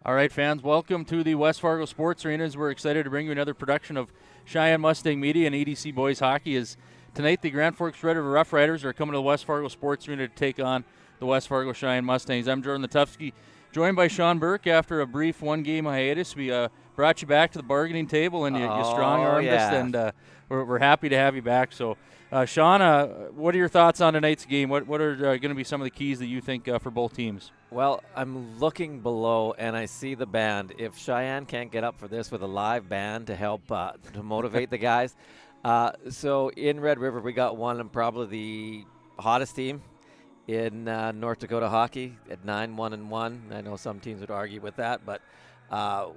All right, fans, welcome to the West Fargo Sports Arenas. We're excited to bring you another production of Sheyenne Mustang Media and EDC Boys Hockey. As tonight, the Grand Forks Red River Roughriders are coming to the West Fargo Sports Arena to take on the West Fargo Sheyenne Mustangs. I'm Jordan Latufsky, joined by Sean Burke. After a brief one-game hiatus, we brought you back to the bargaining table, and you strong-armed us, and we're happy to have you back. So, Sean, what are your thoughts on tonight's game? What are going to be some of the keys that you think for both teams? Well, I'm looking below, and I see the band. If Sheyenne can't get up for this with a live band to help to motivate the guys. So in Red River, we got one and probably the hottest team in North Dakota hockey at 9-1-1. I know some teams would argue with that, but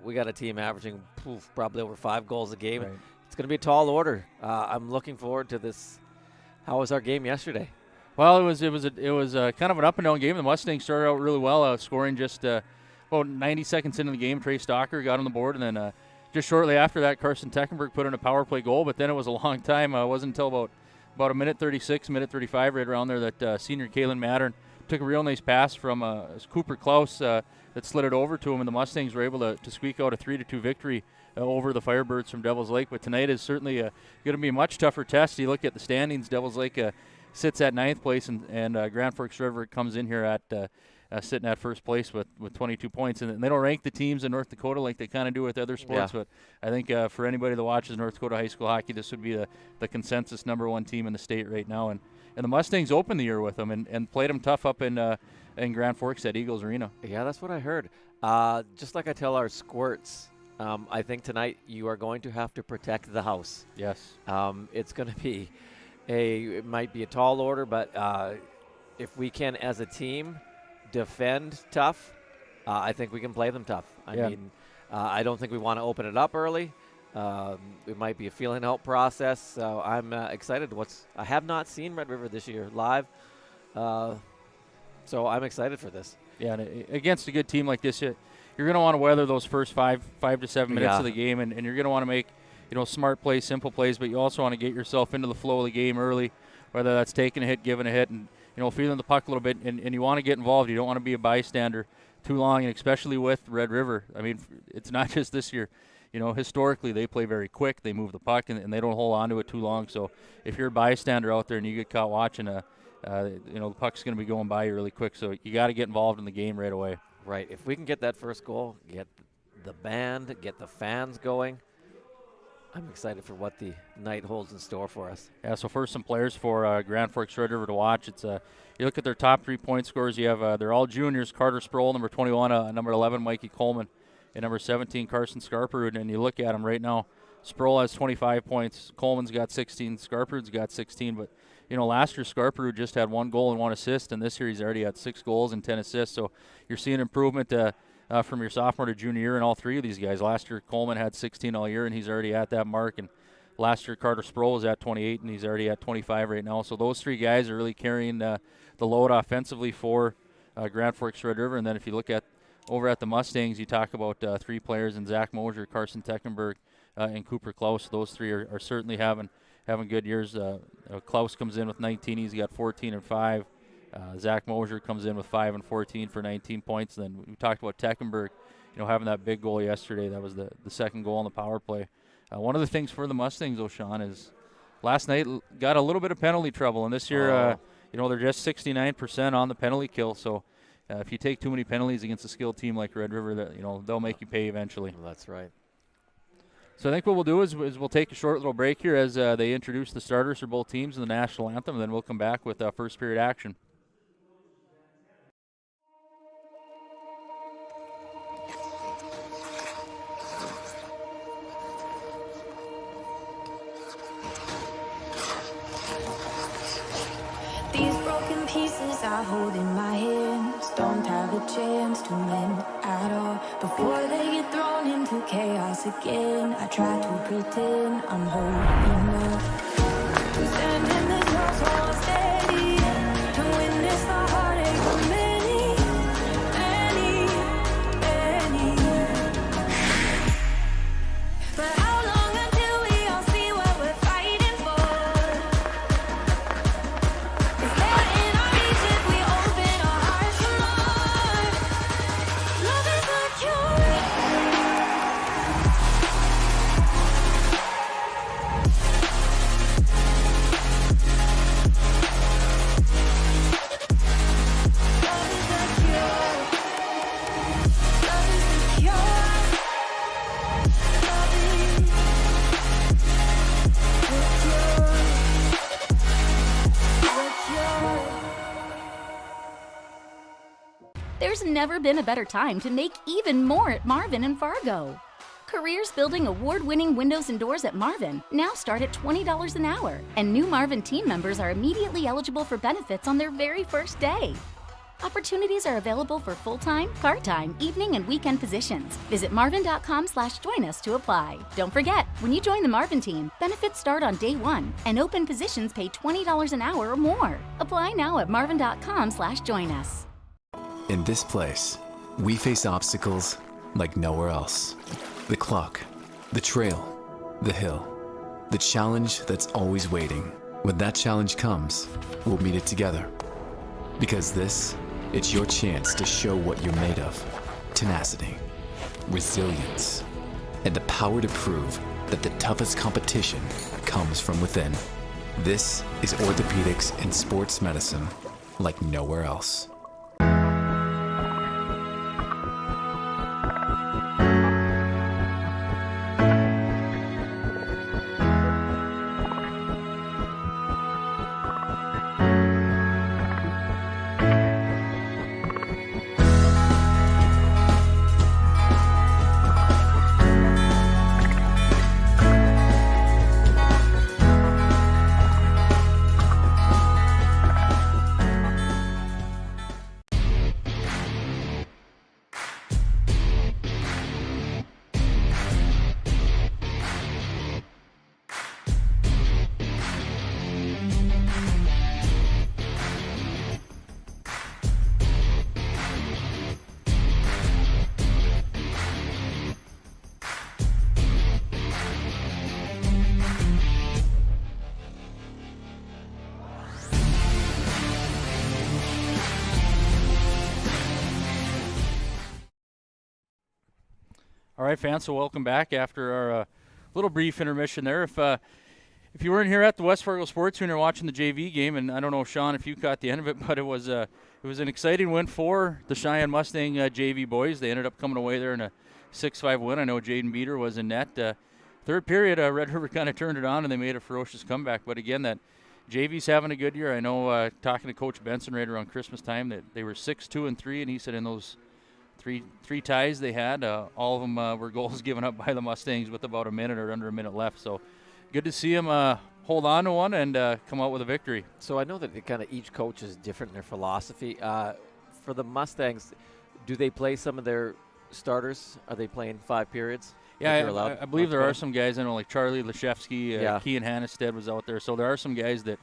we got a team averaging probably over 5 goals a game. Right. It's going to be a tall order. I'm looking forward to this. How was our game yesterday? Well, it was kind of an up and down game. The Mustangs started out really well, scoring just about 90 seconds into the game. Trey Stalker got on the board, and then just shortly after that, Carson Teckenberg put in a power play goal. But then it was a long time. It wasn't until about a minute 36, minute 35, right around there, that senior Kalen Mattern took a real nice pass from Cooper Klaus that slid it over to him, and the Mustangs were able to squeak out a 3-2 victory over the Firebirds from Devils Lake. But tonight is certainly going to be a much tougher test. You look at the standings, Devils Lake sits at 9th place, and Grand Forks River comes in here at sitting at first place with 22 points. And they don't rank the teams in North Dakota like they kind of do with other sports, but I think for anybody that watches North Dakota high school hockey, this would be the consensus #1 team in the state right now. And the Mustangs opened the year with them and played them tough up in Grand Forks at Eagles Arena. Yeah, that's what I heard. Just like I tell our squirts, I think tonight you are going to have to protect the house. Yes. It's going to be it might be a tall order, but if we can, as a team, defend tough, I think we can play them tough. I mean, I don't think we want to open it up early. It might be a feeling out process. So I'm excited. I have not seen Red River this year live, so I'm excited for this. Yeah, and against a good team like this, you're going to want to weather those first 5 to 7 minutes of the game, and you're going to want to make smart plays, simple plays, but you also want to get yourself into the flow of the game early, whether that's taking a hit, giving a hit, and feeling the puck a little bit, and you want to get involved. You don't want to be a bystander too long, and especially with Red River. I mean, it's not just this year. Historically, they play very quick. They move the puck, and they don't hold on to it too long. So if you're a bystander out there and you get caught watching, the puck's going to be going by you really quick. So you got to get involved in the game right away. Right. If we can get that first goal, get the band, get the fans going, I'm excited for what the night holds in store for us. Yeah, so first some players for Grand Forks Red River to watch. It's you look at their top 3 point scorers. You have they're all juniors. Carter Sproul, number 21, number 11, Mikey Coleman, and number 17, Carson Scarperud. And you look at them right now. Sproul has 25 points. Coleman's got 16. Scarperud's got 16. But last year Scarperud just had 1 goal and 1 assist, and this year he's already had 6 goals and 10 assists. So you're seeing improvement from your sophomore to junior year in all 3 of these guys. Last year Coleman had 16 all year, and he's already at that mark. And last year Carter Sproul was at 28, and he's already at 25 right now. So those 3 guys are really carrying the load offensively for Grand Forks Red River. And then if you look at over at the Mustangs, you talk about 3 players in Zach Mosier, Carson Teckenberg, and Cooper Klaus. Those 3 are certainly having good years. Klaus comes in with 19. He's got 14 and 5. Zach Mosier comes in with 5 and 14 for 19 points. And then we talked about Teckenberg, having that big goal yesterday. That was the second goal on the power play. One of the things for the Mustangs, Sean, is last night got a little bit of penalty trouble. And this year, they're just 69% on the penalty kill. So if you take too many penalties against a skilled team like Red River, they'll make you pay eventually. Well, that's right. So I think what we'll do is we'll take a short little break here as they introduce the starters for both teams in the national anthem, and then we'll come back with first period action. These broken pieces I hold in my hands don't have a chance to mend at all. Before they get thrown into chaos again, I try to pretend I'm holding enough to stand in this house while steady, to witness the heartache of many, many, many. But how long until we all see what we're fighting for? Is there in our reach if we open our hearts some more? Love is the cure. There's never been a better time to make even more at Marvin and Fargo. Careers building award-winning windows and doors at Marvin now start at $20 an hour, and new Marvin team members are immediately eligible for benefits on their very first day. Opportunities are available for full-time, part-time, evening, and weekend positions. Visit marvin.com/join us to apply. Don't forget, when you join the Marvin team, benefits start on day 1, and open positions pay $20 an hour or more. Apply now at marvin.com/join us. In this place, we face obstacles like nowhere else. The clock, the trail, the hill, the challenge that's always waiting. When that challenge comes, we'll meet it together. Because it's your chance to show what you're made of. Tenacity, resilience, and the power to prove that the toughest competition comes from within. This is orthopedics and sports medicine like nowhere else. All right, fans, so welcome back after our little brief intermission there. If you weren't here at the West Fargo Sports Center watching the JV game, and I don't know, Sean, if you caught the end of it, but it was an exciting win for the Sheyenne Mustang JV boys. They ended up coming away there in a 6-5 win. I know Jaden Beater was in net. Third period, Red River kind of turned it on, and they made a ferocious comeback. But again, that JV's having a good year. I know talking to Coach Benson right around Christmas time that they were 6-2-3, and he said in those three ties they had, all of them were goals given up by the Mustangs with about a minute or under a minute left. So good to see them hold on to one and come out with a victory. So I know that kind of each coach is different in their philosophy. For the Mustangs, do they play some of their starters? Are they playing 5 periods? Yeah, I believe there are some guys. I know, like Charlie Leshevsky, Kean Hannestead was out there. So there are some guys that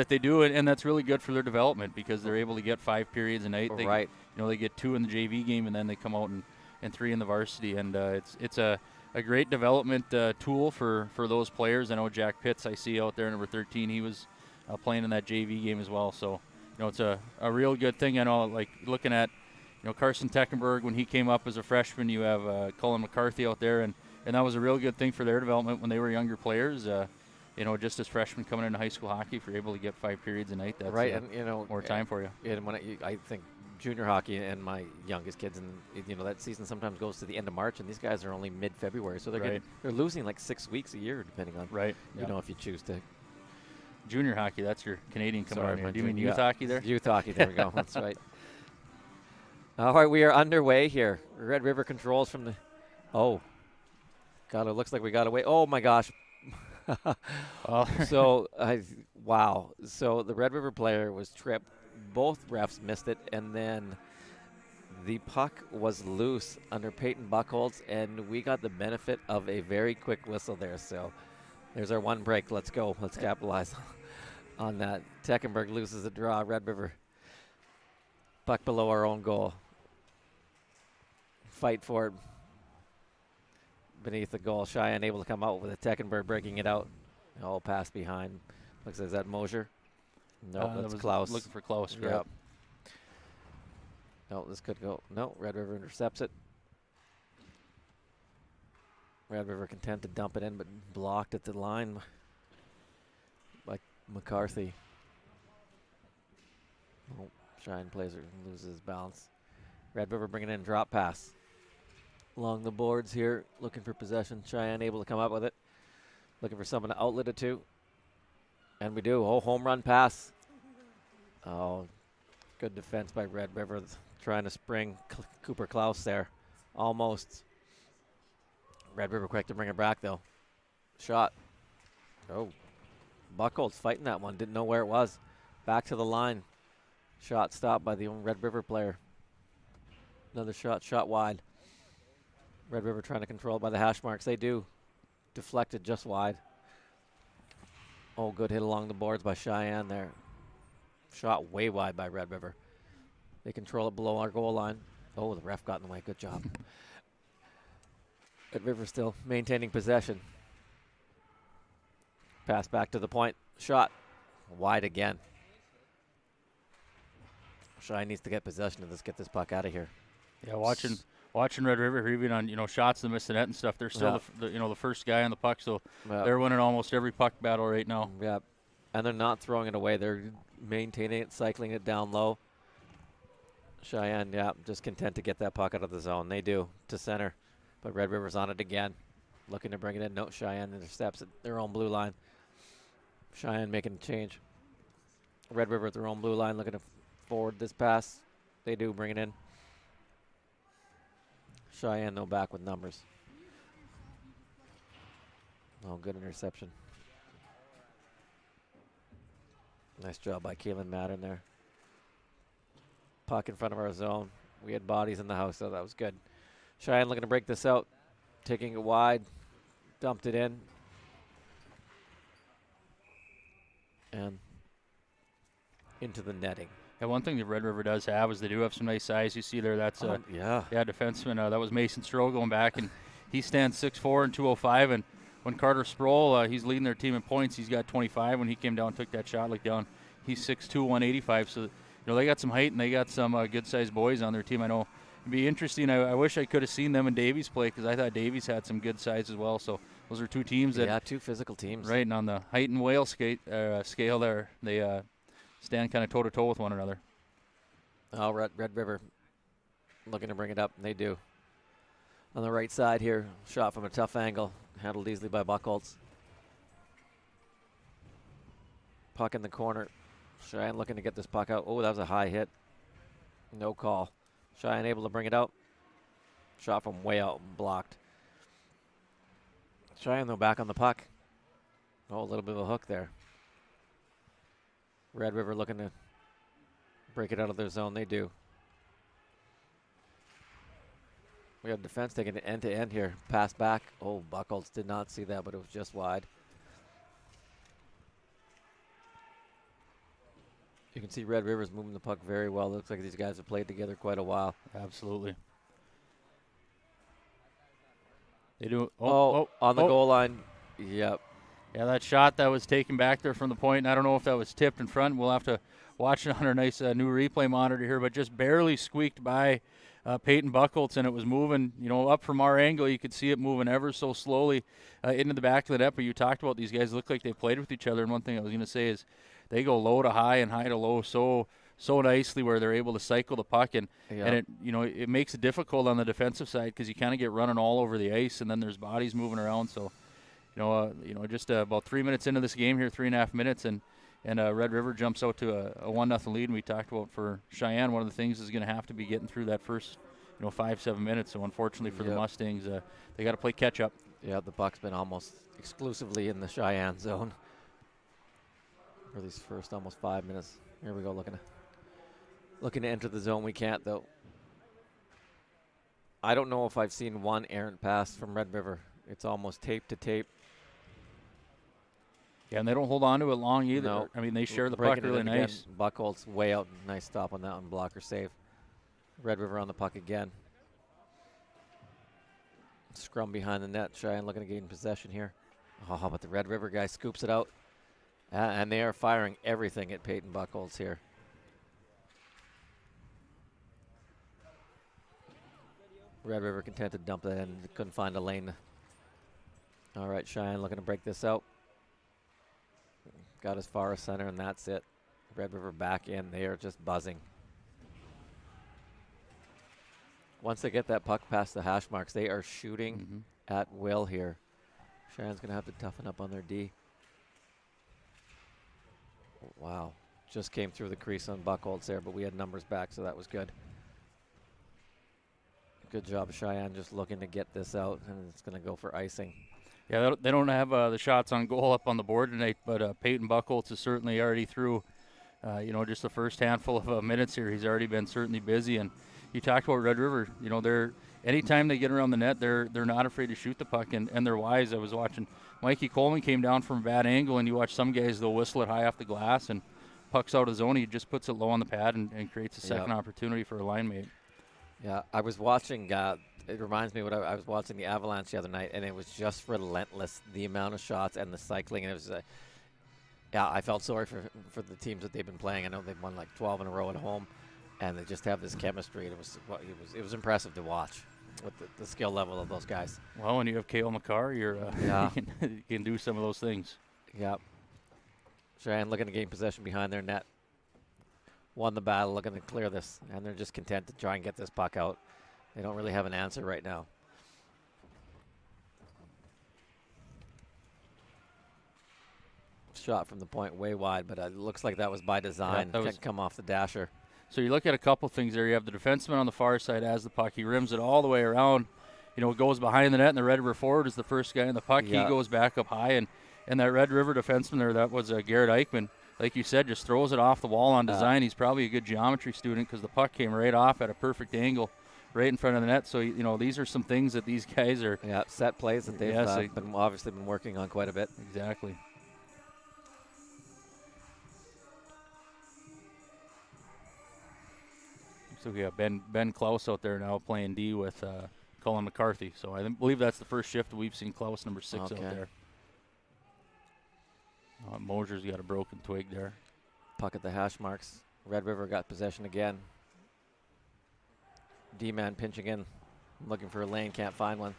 they do, and that's really good for their development because they're able to get 5 periods a night. Right. They get 2 in the JV game, and then they come out and 3 in the varsity. And it's a great development tool for those players. I know Jack Pitts, I see out there, number 13, he was playing in that JV game as well. So, it's a real good thing. I know, like, looking at, Carson Teckenberg, when he came up as a freshman, you have Cullen McCarthy out there, and that was a real good thing for their development when they were younger players. Just as freshmen coming into high school hockey, if you're able to get 5 periods a night, that's right, and more time for you. And when I think junior hockey and my youngest kids, and that season sometimes goes to the end of March, and these guys are only mid-February, so they're losing like 6 weeks a year, depending on if you choose to. Junior hockey, that's your Canadian coming on here. Do you mean youth hockey there? Youth hockey, there we go. That's right. All right, we are underway here. Red River controls from the. Oh, God! It looks like we got away. Oh my gosh. Wow. So the Red River player was tripped. Both refs missed it, and then the puck was loose under Peyton Buckholz, and we got the benefit of a very quick whistle there. So there's our one break. Let's go. Let's capitalize on that. Teckenberg loses a draw. Red River puck below our own goal. Fight for it. Beneath the goal, Sheyenne able to come out with a Teckenberg breaking it out. All pass behind. Looks like, is that Mosier? No, that's Klaus. Looking for Klaus. Yep. No, this could go. No, Red River intercepts it. Red River content to dump it in, but blocked at the line by McCarthy. Oh, Sheyenne loses his balance. Red River bringing in drop pass. Along the boards here, looking for possession. Sheyenne able to come up with it. Looking for someone to outlet it to. And we do. Oh, home run pass. Oh, good defense by Red River. trying to spring Cooper Klaus there. Almost. Red River quick to bring it back, though. Shot. Oh. Buckholz fighting that one. Didn't know where it was. Back to the line. Shot stopped by the Red River player. Another shot wide. Red River trying to control it by the hash marks. They do. Deflected just wide. Oh, good hit along the boards by Sheyenne there. Shot way wide by Red River. They control it below our goal line. Oh, the ref got in the way. Good job. Red River still maintaining possession. Pass back to the point. Shot. Wide again. Sheyenne needs to get possession of this, get this puck out of here. Yeah, watching Red River, even on shots that miss the net and stuff, they're still the first guy on the puck, so they're winning almost every puck battle right now. Yeah, and they're not throwing it away. They're maintaining it, cycling it down low. Sheyenne, just content to get that puck out of the zone. They do to center, but Red River's on it again, looking to bring it in. No, Sheyenne intercepts at their own blue line. Sheyenne making a change. Red River at their own blue line, looking to forward this pass. They do bring it in. Sheyenne, though, back with numbers. Oh, good interception. Nice job by Keelan Madden there. Puck in front of our zone. We had bodies in the house, so that was good. Sheyenne looking to break this out. Taking it wide. Dumped it in. And into the netting. And one thing that Red River does have is they do have some nice size. You see there, that's defenseman. That was Mason Stroh going back, and he stands 6'4" and 205. And when Carter Sproul, he's leading their team in points. He's got 25. When he came down and took that shot down, he's 6'2", 185. So they got some height and they got some good-sized boys on their team. I know it'd be interesting. I wish I could have seen them in Davies play because I thought Davies had some good size as well. So those are two teams that two physical teams. Right, and on the height and whale scale there, they stand kind of toe-to-toe with one another. Oh, Red River looking to bring it up, and they do. On the right side here, shot from a tough angle, handled easily by Buckholz. Puck in the corner. Sheyenne looking to get this puck out. Oh, that was a high hit. No call. Sheyenne able to bring it out. Shot from way out and blocked. Sheyenne, though, back on the puck. Oh, a little bit of a hook there. Red River looking to break it out of their zone. They do. We have defense taking it end-to-end here. Pass back. Oh, Buckholz did not see that, but it was just wide. You can see Red River's moving the puck very well. Looks like these guys have played together quite a while. Absolutely. They do. On the goal line. Yep. Yeah, that shot that was taken back there from the point, and I don't know if that was tipped in front. We'll have to watch it on our nice new replay monitor here, but just barely squeaked by Peyton Buckholz, and it was moving, up from our angle. You could see it moving ever so slowly into the back of the net, but you talked about these guys look like they played with each other, and one thing I was going to say is they go low to high and high to low so nicely where they're able to cycle the puck, and it makes it difficult on the defensive side because you kind of get running all over the ice, and then there's bodies moving around, so just about 3 minutes into this game here, 3.5 minutes, and Red River jumps out to a 1-0 lead. And we talked about for Sheyenne, one of the things is going to have to be getting through that first, 5-7 minutes. So unfortunately for the Mustangs, they got to play catch up. Yeah, the puck's been almost exclusively in the Sheyenne zone for these first almost 5 minutes. Here we go, looking to enter the zone. We can't though. I don't know if I've seen one errant pass from Red River. It's almost tape to tape. Yeah, and they don't hold on to it long either. No. I mean, they share the puck really nice. Buckholz way out. Nice stop on that one. Blocker save. Red River on the puck again. Scrum behind the net. Sheyenne looking to gain possession here. Oh, but the Red River guy scoops it out. And they are firing everything at Peyton Buckholz here. Red River content to dump it in. Couldn't find a lane. All right, Sheyenne looking to break this out. Got as far as center, and that's it. Red River back in. They are just buzzing. Once they get that puck past the hash marks, they are shooting at will here. Cheyenne's going to have to toughen up on their D. Wow. Just came through the crease on Buckholz there, but we had numbers back, so that was good. Good job, Sheyenne, just looking to get this out, and it's going to go for icing. Yeah, they don't have the shots on goal up on the board tonight, but Peyton Buchholz is certainly already through, just the first handful of minutes here. He's already been certainly busy. And you talked about Red River. Anytime they get around the net, they're not afraid to shoot the puck, and they're wise. I was watching Mikey Coleman came down from a bad angle, and you watch some guys, they'll whistle it high off the glass, and puck's out of zone. He just puts it low on the pad and creates a second opportunity for a line mate. Yeah, I was watching, it reminds me what I was watching the Avalanche the other night, and it was just relentless, the amount of shots and the cycling. And it was, I felt sorry for the teams that they've been playing. I know they've won like 12 in a row at home, and they just have this chemistry. And it was impressive to watch with the skill level of those guys. Well, when you have Cale McCarr, you can do some of those things. Yeah. Sheyenne looking to gain possession behind their net. Won the battle, looking to clear this, and they're just content to try and get this puck out. They don't really have an answer right now. Shot from the point way wide, but it looks like that was by design. Can't come off the dasher. So you look at a couple things there. You have the defenseman on the far side as the puck. He rims it all the way around. It goes behind the net, and the Red River forward is the first guy in the puck. Yeah. He goes back up high, and that Red River defenseman there, that was Garrett Eichmann. Like you said, just throws it off the wall on design. He's probably a good geometry student because the puck came right off at a perfect angle right in front of the net. So, these are some things that these guys are. Yeah, set plays that they've obviously been working on quite a bit. Exactly. So we have Ben Klaus out there now playing D with Colin McCarthy. So I believe that's the first shift we've seen Klaus, number 6, out there. Mosier's got a broken twig there. Puck at the hash marks. Red River got possession again. D-man pinching in, looking for a lane, can't find one.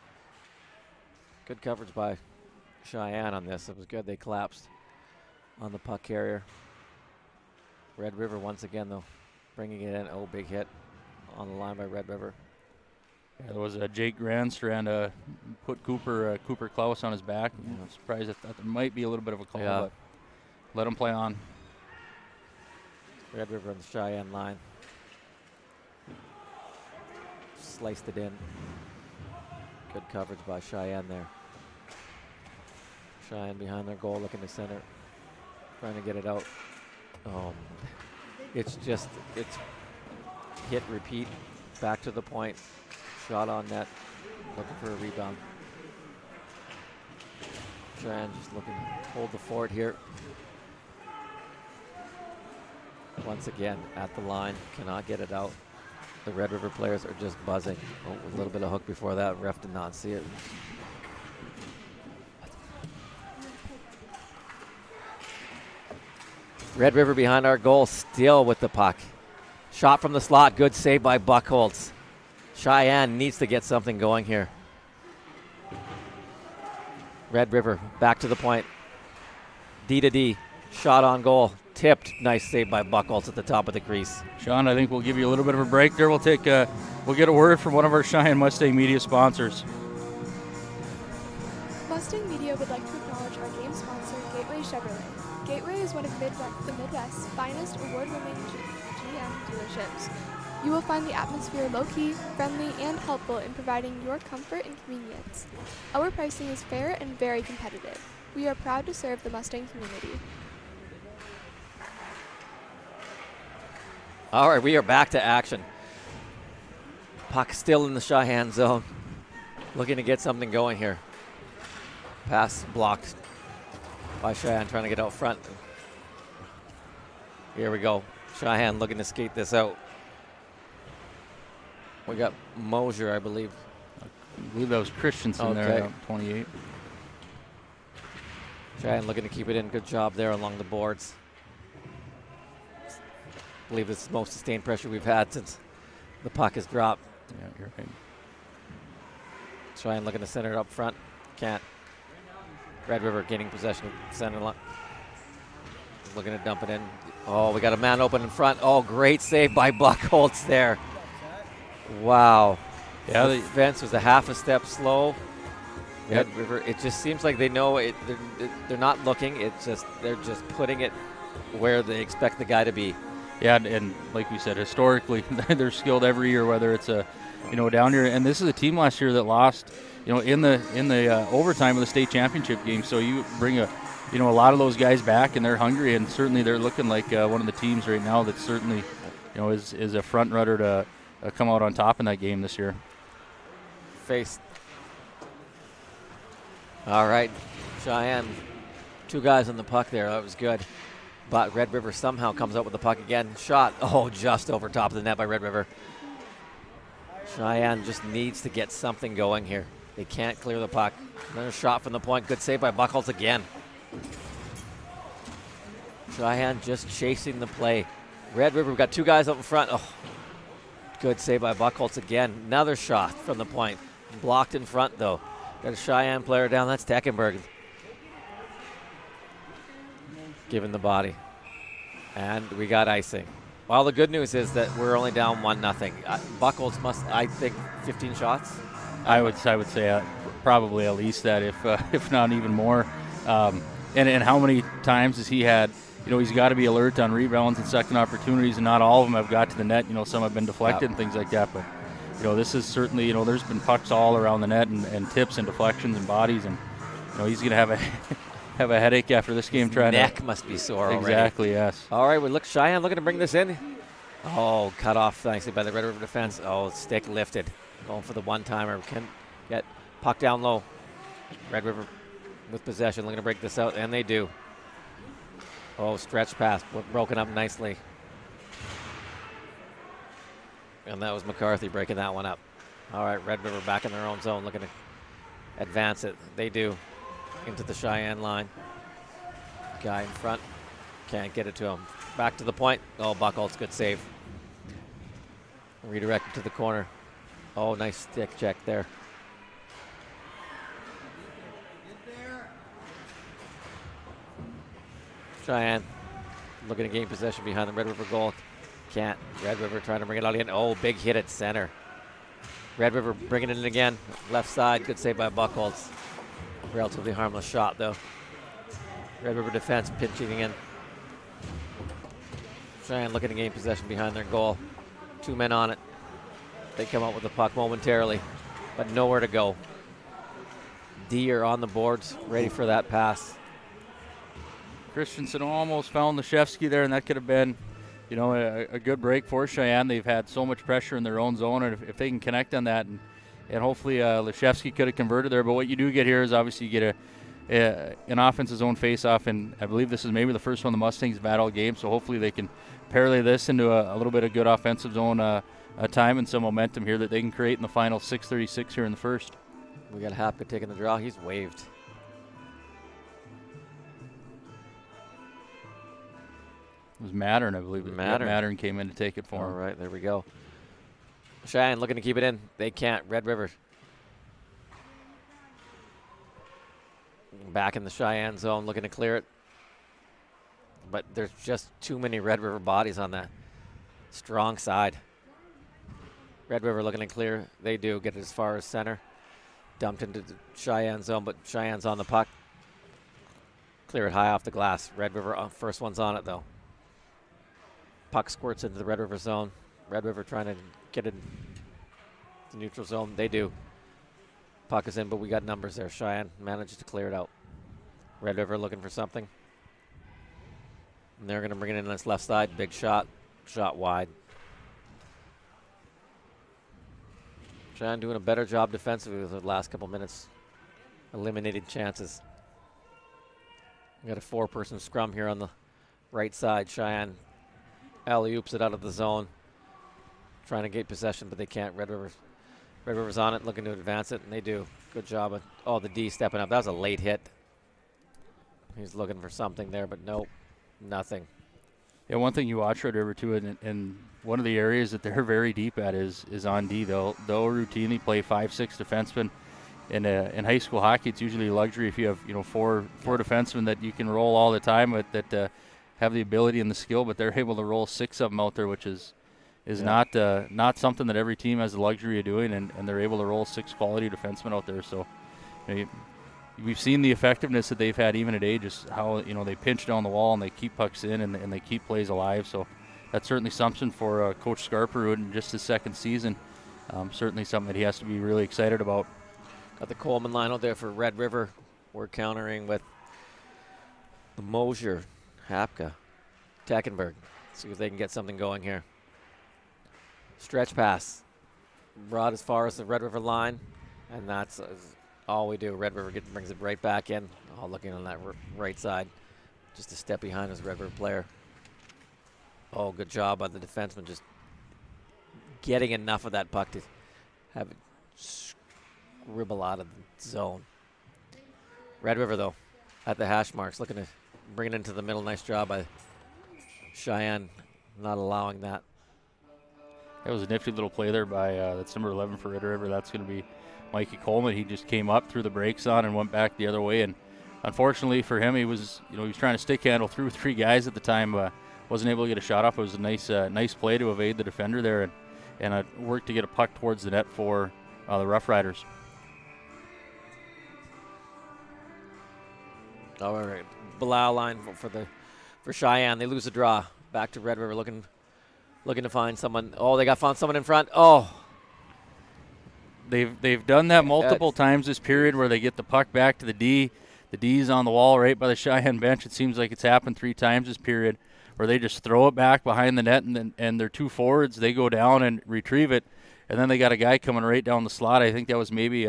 Good coverage by Sheyenne on this. It was good. They collapsed on the puck carrier. Red River once again, though, bringing it in. Oh, big hit on the line by Red River. Yeah, there was Jake Grandstrand put Cooper Klaus on his back. Yeah. I'm surprised that there might be a little bit of a call, but let him play on. Red River on the Sheyenne line. Sliced it in. Good coverage by Sheyenne there. Sheyenne behind their goal, looking to center, trying to get it out. It's hit, repeat, back to the point. Shot on net, looking for a rebound. Sheyenne just looking to hold the fort here. Once again, at the line, cannot get it out. The Red River players are just buzzing. A little bit of hook before that. Ref did not see it. Red River behind our goal, still with the puck. Shot from the slot, good save by Buchholz. Sheyenne needs to get something going here. Red River back to the point. D to D, shot on goal, tipped. Nice save by Buchholz at the top of the crease. Sean, I think we'll give you a little bit of a break there. We'll get a word from one of our Sheyenne Mustang media sponsors. Mustang Media would like to acknowledge our game sponsor, Gateway Chevrolet. Gateway is one of the Midwest's finest award-winning GM dealerships. You will find the atmosphere low-key, friendly, and helpful in providing your comfort and convenience. Our pricing is fair and very competitive. We are proud to serve the Mustang community. All right, we are back to action. Puck still in the Sheyenne zone. Looking to get something going here. Pass blocked by Sheyenne, trying to get out front. Here we go. Sheyenne looking to skate this out. We got Mosier, I believe. I believe that was Christensen there, 28. Sheyenne looking to keep it in. Good job there along the boards. I believe this is the most sustained pressure we've had since the puck has dropped. Yeah, you're right. Sheyenne looking to center it up front. Can't. Red River gaining possession of center line. Looking to dump it in. Oh, we got a man open in front. Oh, great save by Buchholz there. Wow. Yeah, the defense was a half a step slow. Red River, it just seems like they know it. They're not looking. It's just they're just putting it where they expect the guy to be. Yeah, and like we said, historically, they're skilled every year, whether it's down here. And this is a team last year that lost, in the overtime of the state championship game. So you bring a lot of those guys back, and they're hungry, and certainly they're looking like one of the teams right now that certainly, is a front runner to come out on top in that game this year. Face. All right, Sheyenne, 2 guys on the puck there. That was good. But Red River somehow comes up with the puck again. Shot, just over top of the net by Red River. Sheyenne just needs to get something going here. They can't clear the puck. Another shot from the point. Good save by Buchholz again. Sheyenne just chasing the play. Red River, we've got 2 guys up in front. Good save by Buchholz again. Another shot from the point. Blocked in front, though. Got a Sheyenne player down. That's Teckenberg. Given the body. And we got icing. Well, the good news is that we're only down 1-0. Buchholz must, I think, 15 shots. I would say probably at least that, if not even more. And how many times has he had? He's got to be alert on rebounds and second opportunities, and not all of them have got to the net. Some have been deflected and things like that. But this is certainly there's been pucks all around the net and tips and deflections and bodies, and he's going to have a have a headache after this game. His neck must be sore already. Exactly, yes. All right, Cheyenne looking to bring this in. Cut off nicely by the Red River defense. Stick lifted. Going for the one-timer. Can get puck down low. Red River with possession, looking to break this out, and they do. Stretch pass, broken up nicely. And that was McCarthy breaking that one up. All right, Red River back in their own zone, looking to advance it. They do. Into the Sheyenne line. Guy in front. Can't get it to him. Back to the point. Buchholz, good save. Redirected to the corner. Nice stick check there. Sheyenne looking to gain possession behind the Red River goal. Can't. Red River trying to bring it out again. Big hit at center. Red River bringing it in again. Left side. Good save by Buchholz. Relatively harmless shot, though. Red River defense pinching in. Sheyenne looking to gain possession behind their goal. 2 men on it. They come out with the puck momentarily, but nowhere to go. D are on the boards, ready for that pass. Christensen almost found Leshevsky there, and that could have been, a good break for Sheyenne. They've had so much pressure in their own zone, and if they can connect on that, and hopefully Leshevsky could have converted there. But what you do get here is obviously you get an offense's own face-off, and I believe this is maybe the first one the Mustangs have had all game, so hopefully they can parlay this into a little bit of good offensive zone time and some momentum here that they can create in the final 6:36 here in the first. We got Hapka taking the draw. He's waved. It was Mattern, I believe. Mattern came in to take it for him. All right, there we go. Sheyenne looking to keep it in. They can't. Red River. Back in the Sheyenne zone, looking to clear it. But there's just too many Red River bodies on that strong side. Red River looking to clear. They do get it as far as center. Dumped into the Cheyenne zone, but Cheyenne's on the puck. Clear it high off the glass. Red River, first one's on it, though. Puck squirts into the Red River zone. Red River trying to get it in the neutral zone. They do. Puck is in, but we got numbers there. Cheyenne manages to clear it out. Red River looking for something. And they're going to bring it in on its left side. Big shot. Shot wide. Cheyenne doing a better job defensively with the last couple minutes. Eliminating chances. We got a 4-person scrum here on the right side. Cheyenne alley-oops it out of the zone. Trying to get possession, but they can't. Red River's on it, looking to advance it, and they do. Good job. The D stepping up. That was a late hit. He's looking for something there, but nope, nothing. Yeah, one thing you watch Red River too, and one of the areas that they're very deep at is on D. They'll routinely play 5-6 defensemen. In high school hockey, it's usually a luxury if you have four defensemen that you can roll all the time, but that have the ability and the skill. But they're able to roll 6 of them out there, which is not something that every team has the luxury of doing, and they're able to roll 6 quality defensemen out there. So we've seen the effectiveness that they've had even today, just how they pinch down the wall and they keep pucks in and they keep plays alive. So that's certainly something for Coach Scarperud in just his second season. Certainly something that he has to be really excited about. Got the Coleman line out there for Red River. We're countering with Mosier, Hapka, Teckenberg. See if they can get something going here. Stretch pass. Brought as far as the Red River line, and that's all we do. Red River brings it right back in. All looking on that right side. Just a step behind his Red River player. Oh, good job by the defenseman, just getting enough of that puck to have it scribble out of the zone. Red River, though, at the hash marks, looking to bring it into the middle. Nice job by Sheyenne, not allowing that. That was a nifty little play there by that's number 11 for Red River. That's going to be Mikey Coleman. He just came up, threw the brakes on, and went back the other way. And unfortunately for him, he was trying to stick handle through 3 guys at the time. Wasn't able to get a shot off. It was a nice play to evade the defender there, and worked to get a puck towards the net for the Roughriders. All right, Bilal line for Sheyenne. They lose the draw. Back to Red River, looking to find someone. Oh, they found someone in front. Oh, they've done that multiple times this period where they get the puck back to the D. The D's on the wall right by the Sheyenne bench. It seems like it's happened 3 times this period where they just throw it back behind the net, and their 2 forwards, they go down and retrieve it, and then they got a guy coming right down the slot. I think that was maybe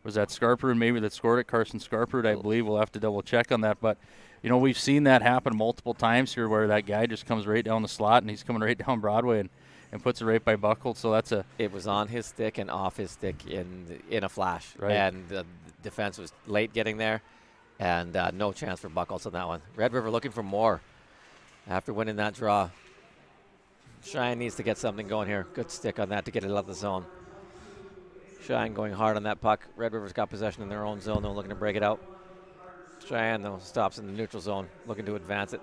was that Scarperud maybe that scored it, Carson Scarperud, I believe. We'll have to double check on that, but we've seen that happen multiple times here where that guy just comes right down the slot, and he's coming right down Broadway and puts it right by Buckle. So it was on his stick and off his stick in a flash, right. And the defense was late getting there, and no chance for Buckles on that one. Red River looking for more after winning that draw. Sheyenne needs to get something going here. Good stick on that to get it out of the zone. Sheyenne going hard on that puck. Red River's got possession in their own zone, though, looking to break it out. Sheyenne, though, stops in the neutral zone, looking to advance it.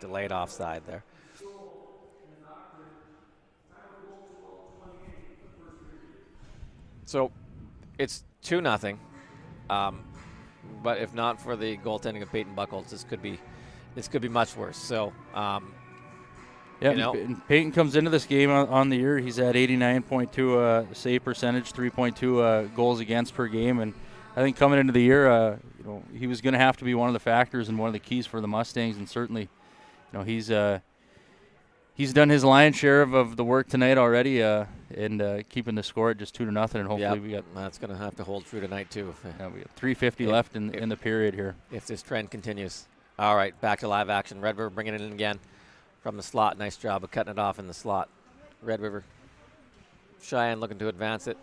Delayed offside there. So it's 2-0. But if not for the goaltending of Peyton Buckles, this could be much worse. So, and Peyton comes into this game on the year. He's at 89.2 save percentage, 3.2 goals against per game, and I think coming into the year, he was going to have to be one of the factors and one of the keys for the Mustangs, and certainly, he's done his lion's share of the work tonight already, and keeping the score at just 2-0, and hopefully that's going to have to hold true tonight too. We got 3:50 left in the period here. If this trend continues. All right, back to live action. Red River bringing it in again from the slot. Nice job of cutting it off in the slot. Red River. Sheyenne looking to advance it.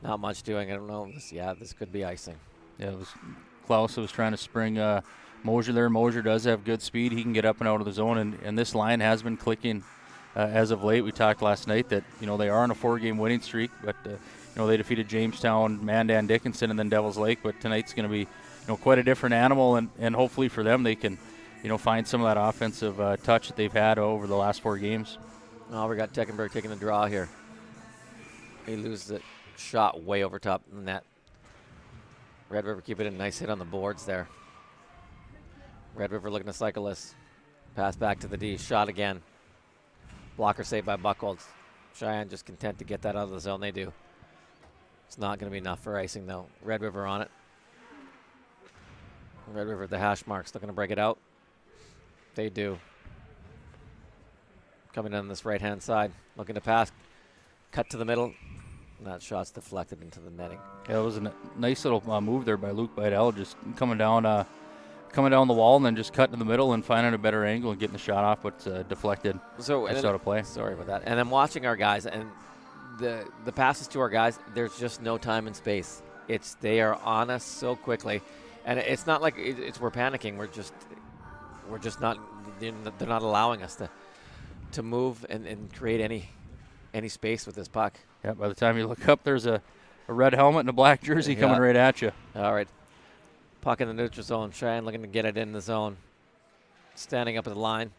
Not much doing. I don't know. This could be icing. Yeah, Klaus was trying to spring Mosier there. Mosier does have good speed. He can get up and out of the zone, and this line has been clicking as of late. We talked last night that they are on a 4-game winning streak, but they defeated Jamestown, Mandan, Dickinson, and then Devil's Lake. But tonight's going to be quite a different animal, and hopefully for them they can find some of that offensive touch that they've had over the last 4 games. Oh, we got Teckenberg taking the draw here. He loses it. Shot way over top of the net. Red River keeping a nice hit on the boards there. Red River looking to cycle this. Pass back to the D. Shot again. Blocker saved by Buckholz. Sheyenne just content to get that out of the zone. They do. It's not going to be enough for icing, though. Red River on it. Red River at the hash marks. Looking to break it out. They do. Coming in on this right-hand side. Looking to pass. Cut to the middle. And that shot's deflected into the netting. Yeah, it was a nice little move there by Luke Bidell, just coming down the wall and then just cutting in the middle and finding a better angle and getting the shot off, but deflected. So out of play. Sorry about that. And then watching our guys and the passes to our guys, there's just no time and space. They are on us so quickly, and it's not like we're panicking. We're just not. They're not allowing us to move and create any space with this puck. Yeah, by the time you look up, there's a red helmet and a black jersey coming right at you. All right. Puck in the neutral zone. Sheyenne looking to get it in the zone. Standing up at the line.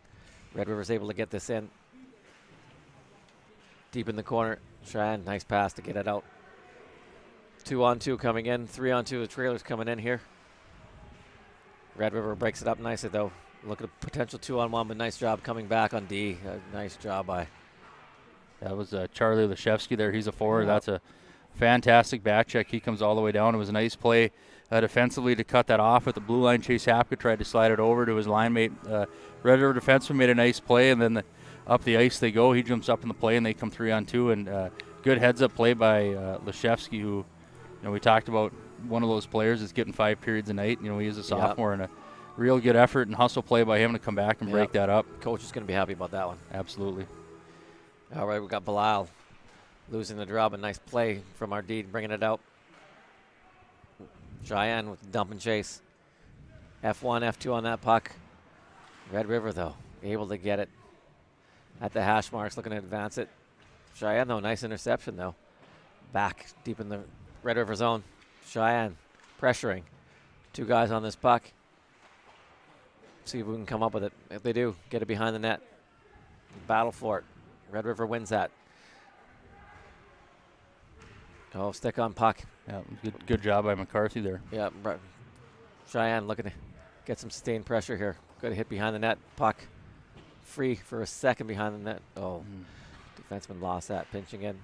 Red River's able to get this in. Deep in the corner. Sheyenne, nice pass to get it out. 2-on-2 coming in. 3-on-2. The trailer's coming in here. Red River breaks it up nicely, though. Look at a potential 2-on-1, but nice job coming back on D. Nice job by. That was Charlie Leshevsky there. He's a forward. Yeah. That's a fantastic back check. He comes all the way down. It was a nice play defensively to cut that off with the blue line. Chase Hapka tried to slide it over to his line mate. Red River defenseman made a nice play, and then up the ice they go. He jumps up in the play, and they come 3-on-2. And good heads-up play by Leshevsky, who, we talked about one of those players that's getting 5 periods a night. He is a sophomore, and a real good effort and hustle play by him to come back and break that up. Coach is going to be happy about that one. Absolutely. All right, we got Bilal losing the draw, but nice play from our D, bringing it out. Cheyenne with the dump and chase. F1, F2 on that puck. Red River, though, able to get it at the hash marks, looking to advance it. Cheyenne, though, nice interception, though. Back deep in the Red River zone. Cheyenne pressuring. 2 guys on this puck. See if we can come up with it. If they do, get it behind the net. Battle for it. Red River wins that. Oh, stick on puck. Yeah, good job by McCarthy there. Yeah, Cheyenne looking to get some sustained pressure here. Good hit behind the net. Puck free for a second behind the net. Oh, defenseman lost that. Pinching in.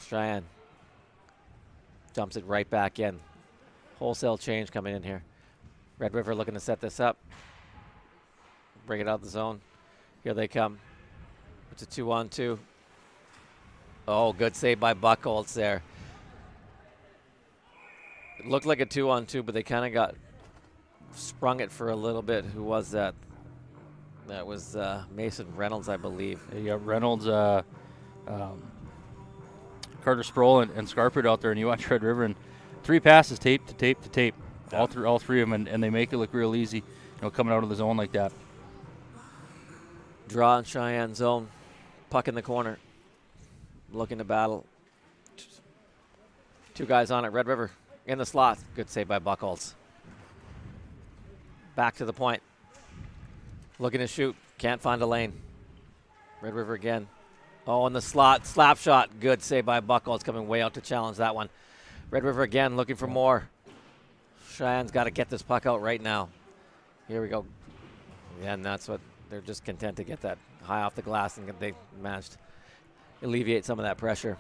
Cheyenne dumps it right back in. Wholesale change coming in here. Red River looking to set this up. Bring it out the zone. Here they come. It's a 2-on-2. Oh, good save by Buchholz there. It looked like a 2-on-2, but they kind of got sprung it for a little bit. Who was that? That was Mason Reynolds, I believe. You got Reynolds, Carter Sproul, and Scarpert out there, and you watch Red River, and 3 passes, tape to tape to tape. Yeah. All three of them, and they make it look real easy, coming out of the zone like that. Draw in Cheyenne zone. Puck in the corner. Looking to battle. 2 guys on it. Red River in the slot. Good save by Buchholz. Back to the point. Looking to shoot. Can't find a lane. Red River again. Oh, in the slot. Slap shot. Good save by Buchholz, coming way out to challenge that one. Red River again looking for more. Cheyenne's got to get this puck out right now. Here we go. Yeah, and that's what they're just content to get that high off the glass, and they managed to alleviate some of that pressure.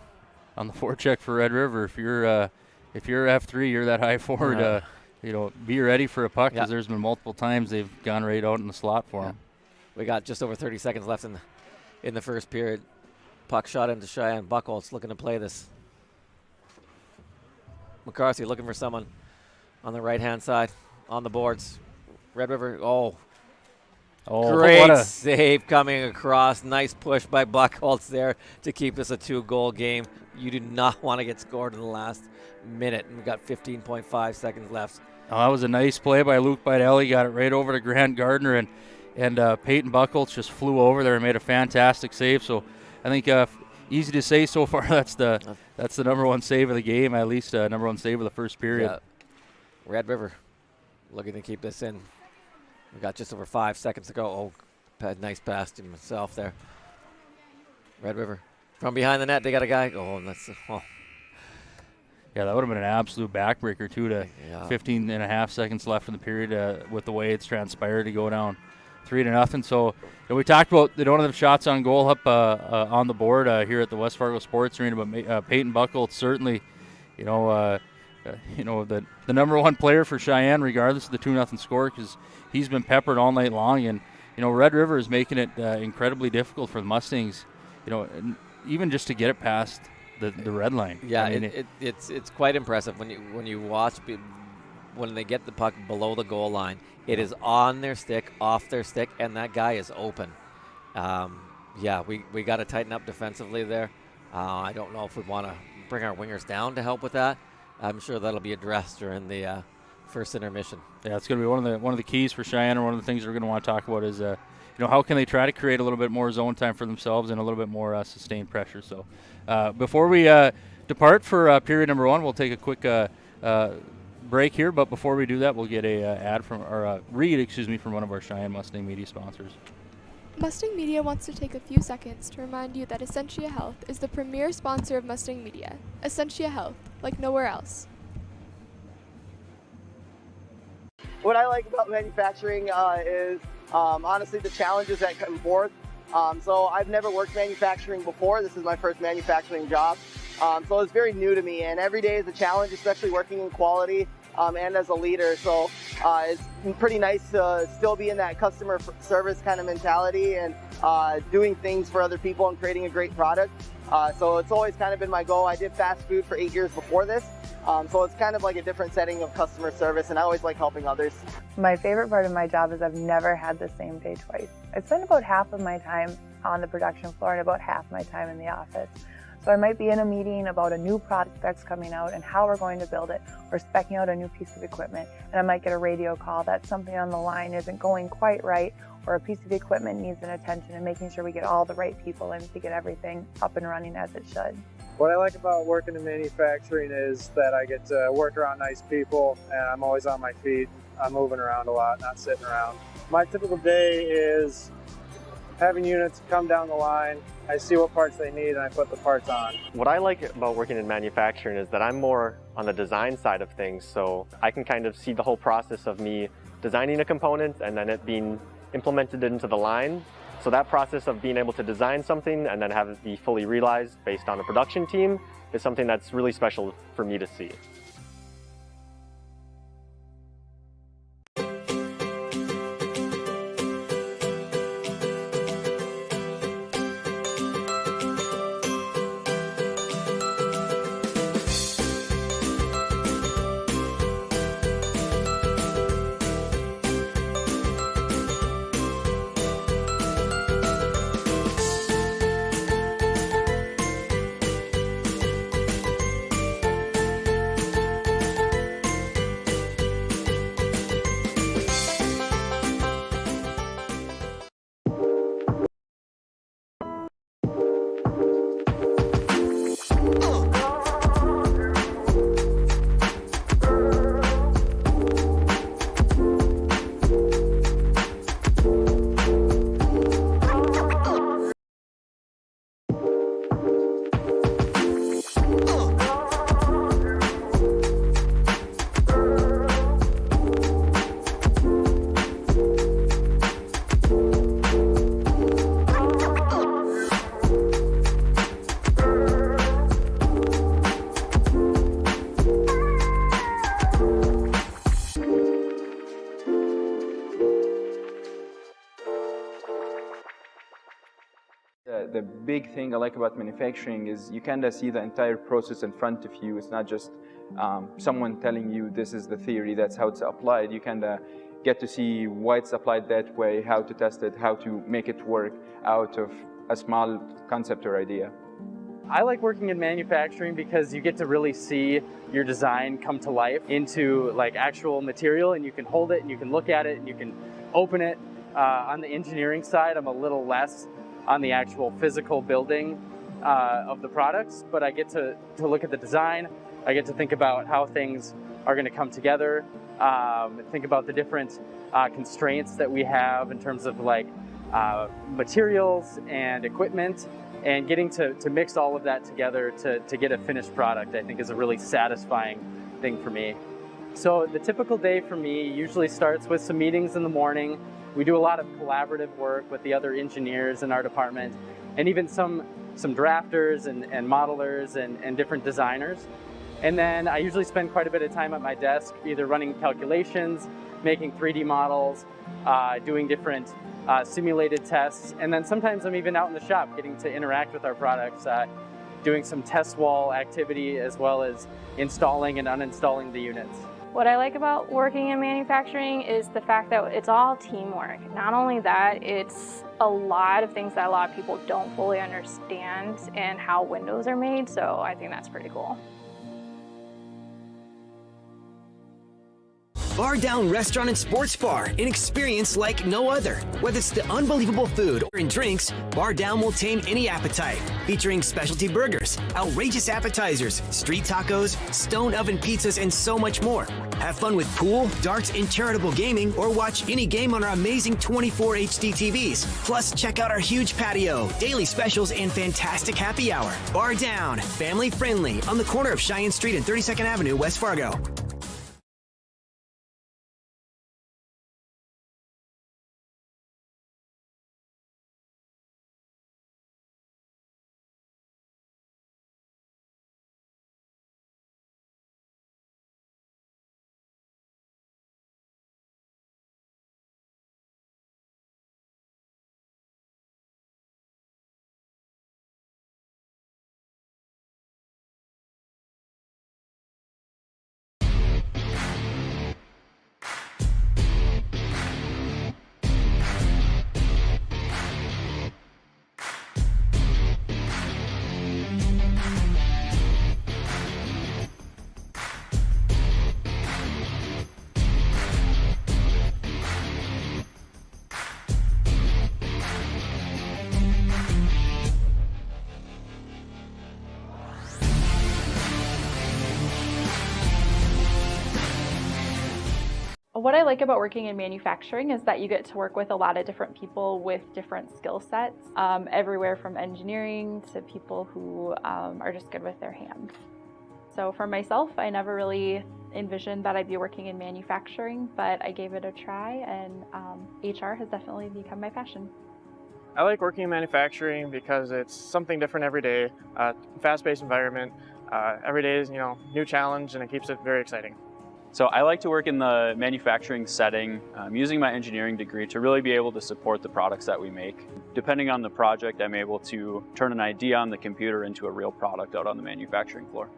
On the forecheck for Red River, if you're F3, you're that high forward. Be ready for a puck, because there's been multiple times they've gone right out in the slot for them. We got just over 30 seconds left in the first period. Puck shot into Cheyenne. Buchholz looking to play this. McCarthy looking for someone on the right-hand side on the boards. Red River, great save coming across. Nice push by Buchholz there to keep this a 2-goal game. You do not want to get scored in the last minute. And we've got 15.5 seconds left. Oh, that was a nice play by Luke Bidelli. Got it right over to Grant Gardner, and Peyton Buchholz just flew over there and made a fantastic save. So I think easy to say so far, that's the number 1 save of the game, at least number 1 save of the first period. Yeah. Red River looking to keep this in. We've got just over 5 seconds to go. Oh, nice pass to himself there. Red River. From behind the net, they got a guy. Yeah, that would have been an absolute backbreaker, too, to 15 and a half seconds left in the period with the way it's transpired to go down 3-0. So we talked about they don't have shots on goal up on the board here at the West Fargo Sports Arena, but Peyton Buchholz certainly, the number 1 player for Cheyenne, regardless of the 2-0 score, because he's been peppered all night long. And, Red River is making it incredibly difficult for the Mustangs, even just to get it past the red line. Yeah, I mean, it's quite impressive when you watch when they get the puck below the goal line. It is on their stick, off their stick, and that guy is open. We got to tighten up defensively there. I don't know if we want to bring our wingers down to help with that. I'm sure that'll be addressed during the first intermission. Yeah, it's going to be one of the keys for Cheyenne, and one of the things we're going to want to talk about is how can they try to create a little bit more zone time for themselves and a little bit more sustained pressure. So before we depart for period number 1, we'll take a quick break here. But before we do that, we'll get a read from one of our Cheyenne Mustang media sponsors. Mustang Media wants to take a few seconds to remind you that Essentia Health is the premier sponsor of Mustang Media. Essentia Health, like nowhere else. What I like about manufacturing is honestly the challenges that come forth. So I've never worked manufacturing before. This is my first manufacturing job. So it's very new to me, and every day is a challenge, especially working in quality and as a leader. So it's pretty nice to still be in that customer service kind of mentality and doing things for other people and creating a great product. So it's always kind of been my goal. I did fast food for 8 years before this. So it's kind of like a different setting of customer service, and I always like helping others. My favorite part of my job is I've never had the same day twice. I spend about half of my time on the production floor and about half my time in the office. So I might be in a meeting about a new product that's coming out and how we're going to build it, or speccing out a new piece of equipment, and I might get a radio call that something on the line isn't going quite right, or a piece of equipment needs an attention, and making sure we get all the right people in to get everything up and running as it should. What I like about working in manufacturing is that I get to work around nice people, and I'm always on my feet. I'm moving around a lot, not sitting around. My typical day is having units come down the line. I see what parts they need and I put the parts on. What I like about working in manufacturing is that I'm more on the design side of things, so I can kind of see the whole process of me designing a component and then it being implemented into the line. So that process of being able to design something and then have it be fully realized based on a production team is something that's really special for me to see. The big thing I like about manufacturing is you kind of see the entire process in front of you. It's not just someone telling you this is the theory, that's how it's applied. You kind of get to see why it's applied that way, how to test it, how to make it work out of a small concept or idea. I like working in manufacturing because you get to really see your design come to life into like actual material, and you can hold it and you can look at it and you can open it. On the engineering side, I'm a little less on the actual physical building of the products, but I get to look at the design. I get to think about how things are going to come together, think about the different constraints that we have in terms of like materials and equipment, and getting to mix all of that together to get a finished product, I think is a really satisfying thing for me. So the typical day for me usually starts with some meetings in the morning. We do a lot of collaborative work with the other engineers in our department, and even some drafters and modelers and different designers. And then I usually spend quite a bit of time at my desk, either running calculations, making 3D models, doing different simulated tests, and then sometimes I'm even out in the shop getting to interact with our products, doing some test wall activity as well as installing and uninstalling the units. What I like about working in manufacturing is the fact that it's all teamwork. Not only that, it's a lot of things that a lot of people don't fully understand and how windows are made, so I think that's pretty cool. Bar Down Restaurant and Sports Bar, an experience like no other. Whether it's the unbelievable food or in drinks, Bar Down will tame any appetite. Featuring specialty burgers, outrageous appetizers, street tacos, stone oven pizzas, and so much more. Have fun with pool, darts, and charitable gaming, or watch any game on our amazing 24 HD TVs. Plus, check out our huge patio, daily specials, and fantastic happy hour. Bar Down, family friendly, on the corner of Cheyenne Street and 32nd Avenue, West Fargo. What I like about working in manufacturing is that you get to work with a lot of different people with different skill sets, everywhere from engineering to people who are just good with their hands. So for myself, I never really envisioned that I'd be working in manufacturing, but I gave it a try, and HR has definitely become my passion. I like working in manufacturing because it's something different every day, fast-paced environment. Every day is, new challenge, and it keeps it very exciting. So I like to work in the manufacturing setting, using my engineering degree to really be able to support the products that we make. Depending on the project, I'm able to turn an idea on the computer into a real product out on the manufacturing floor.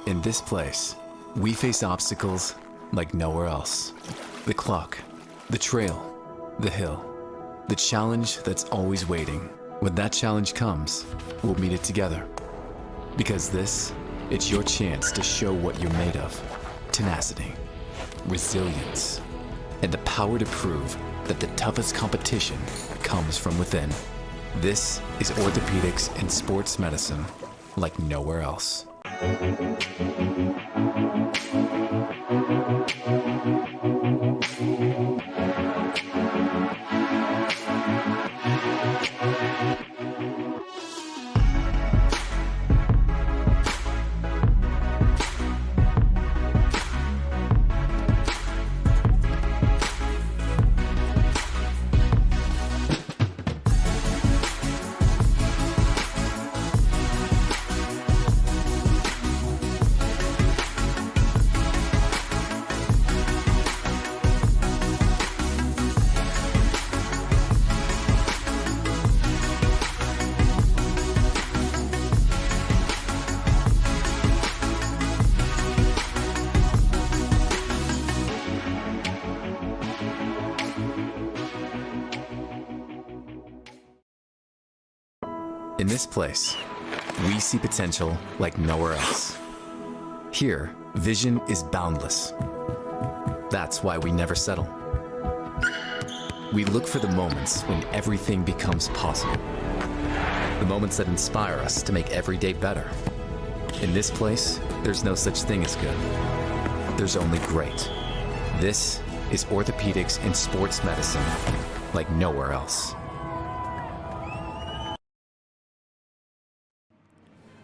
In this place, we face obstacles like nowhere else. The clock, the trail, the hill, the challenge that's always waiting. When that challenge comes, we'll meet it together. Because this, it's your chance to show what you're made of. Tenacity, resilience, and the power to prove that the toughest competition comes from within. This is orthopedics and sports medicine like nowhere else. In this place, we see potential like nowhere else. Here, vision is boundless. That's why we never settle. We look for the moments when everything becomes possible. The moments that inspire us to make every day better. In this place, there's no such thing as good. There's only great. This is orthopedics and sports medicine like nowhere else.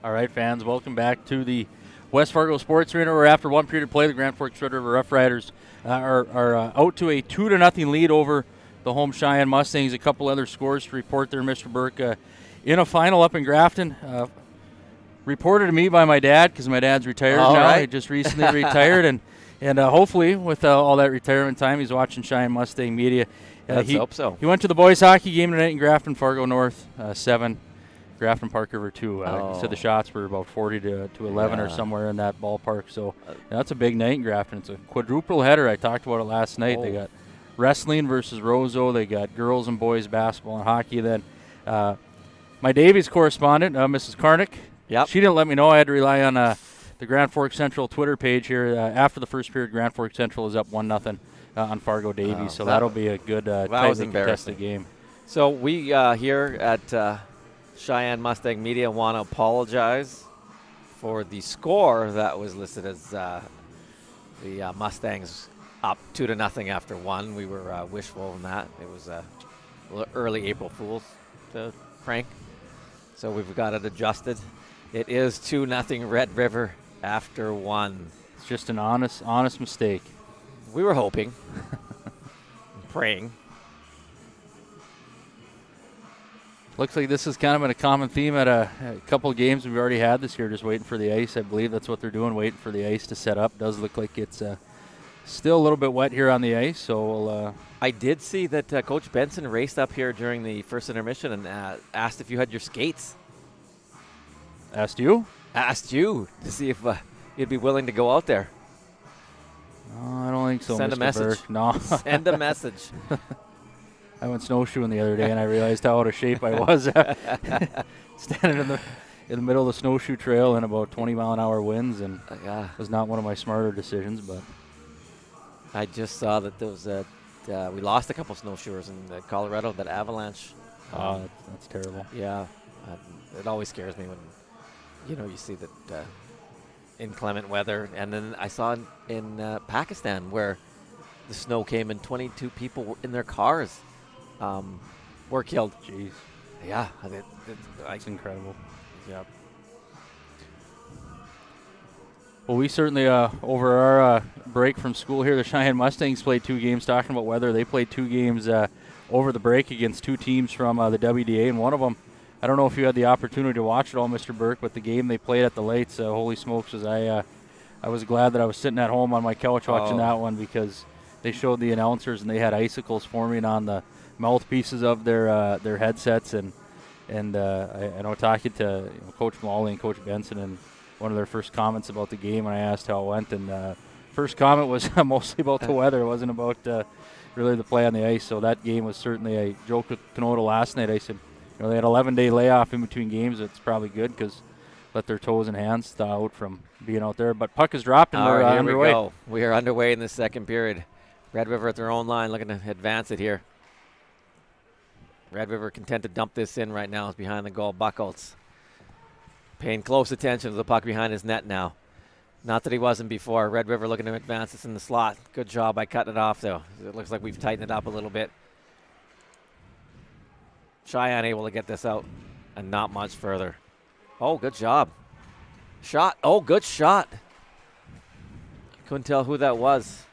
All right, fans, welcome back to the West Fargo Sports Arena, where after one period of play, the Grand Forks Red River Roughriders are out to a 2-0 lead over the home Sheyenne Mustangs. A couple other scores to report there, Mr. Burke. In a final up in Grafton, reported to me by my dad, because my dad's retired now. Right. He just recently retired, and hopefully with all that retirement time, he's watching Sheyenne Mustang media. Let's hope so. He went to the boys hockey game tonight in Grafton, Fargo North, 7. Grafton Park River 2. He said the shots were about 40 to 11 or somewhere in that ballpark. So that's a big night in Grafton. It's a quadruple header. I talked about it last night. They got wrestling versus Roseau. They got girls and boys basketball and hockey. Then my Davies correspondent, Mrs. Karnick, she didn't let me know. I had to rely on the Grand Forks Central Twitter page here. After the first period, Grand Forks Central is up 1-0 on Fargo Davies. So that'll be a good tightly contested game. So we here at Sheyenne Mustang Media want to apologize for the score that was listed as the Mustangs up 2-0 after 1. We were wishful in that. It was a early April Fool's prank. So we've got it adjusted. It is 2-0 Red River after 1. It's just an honest mistake. We were hoping, praying. Looks like this has kind of been a common theme at a couple of games we've already had this year, just waiting for the ice. I believe that's what they're doing, waiting for the ice to set up. Does look like it's still a little bit wet here on the ice, so we'll... I did see that Coach Benson raced up here during the first intermission and asked if you had your skates. Asked you? Asked you to see if you'd be willing to go out there. I don't think so, Send Mr. a message. Burke. No. Send a message. I went snowshoeing the other day, and I realized how out of shape I was. Standing in the middle of the snowshoe trail in about 20-mile-an-hour winds, and it was not one of my smarter decisions. But I just saw that there was we lost a couple snowshoers in Colorado, that avalanche. That's terrible. Yeah, it always scares me when you see that inclement weather. And then I saw in Pakistan where the snow came and 22 people in their cars were killed. Jeez. Yeah. That's incredible. Yeah. Well, we certainly, over our break from school here, the Sheyenne Mustangs played 2 games. Talking about weather, they played 2 games over the break against 2 teams from the WDA, and one of them, I don't know if you had the opportunity to watch it all, Mr. Burke, but the game they played at the Lights, holy smokes, I was glad that I was sitting at home on my couch watching that one, because they showed the announcers and they had icicles forming on the mouthpieces of their headsets, and I know talking to Coach Molly and Coach Benson, and one of their first comments about the game when I asked how it went, and first comment was mostly about the weather. It wasn't about really the play on the ice. So that game was certainly, I joked with Canota last night. I said, they had 11-day layoff in between games. It's probably good because let their toes and hands thaw out from being out there. But puck is dropped and we're underway. We go. We are underway in the second period. Red River at their own line looking to advance it here. Red River content to dump this in right now. Is behind the goal. Buckholz paying close attention to the puck behind his net now. Not that he wasn't before. Red River looking to advance this in the slot. Good job by cutting it off, though. It looks like we've tightened it up a little bit. Sheyenne able to get this out and not much further. Oh, good job. Shot. Oh, good shot. Couldn't tell who that was.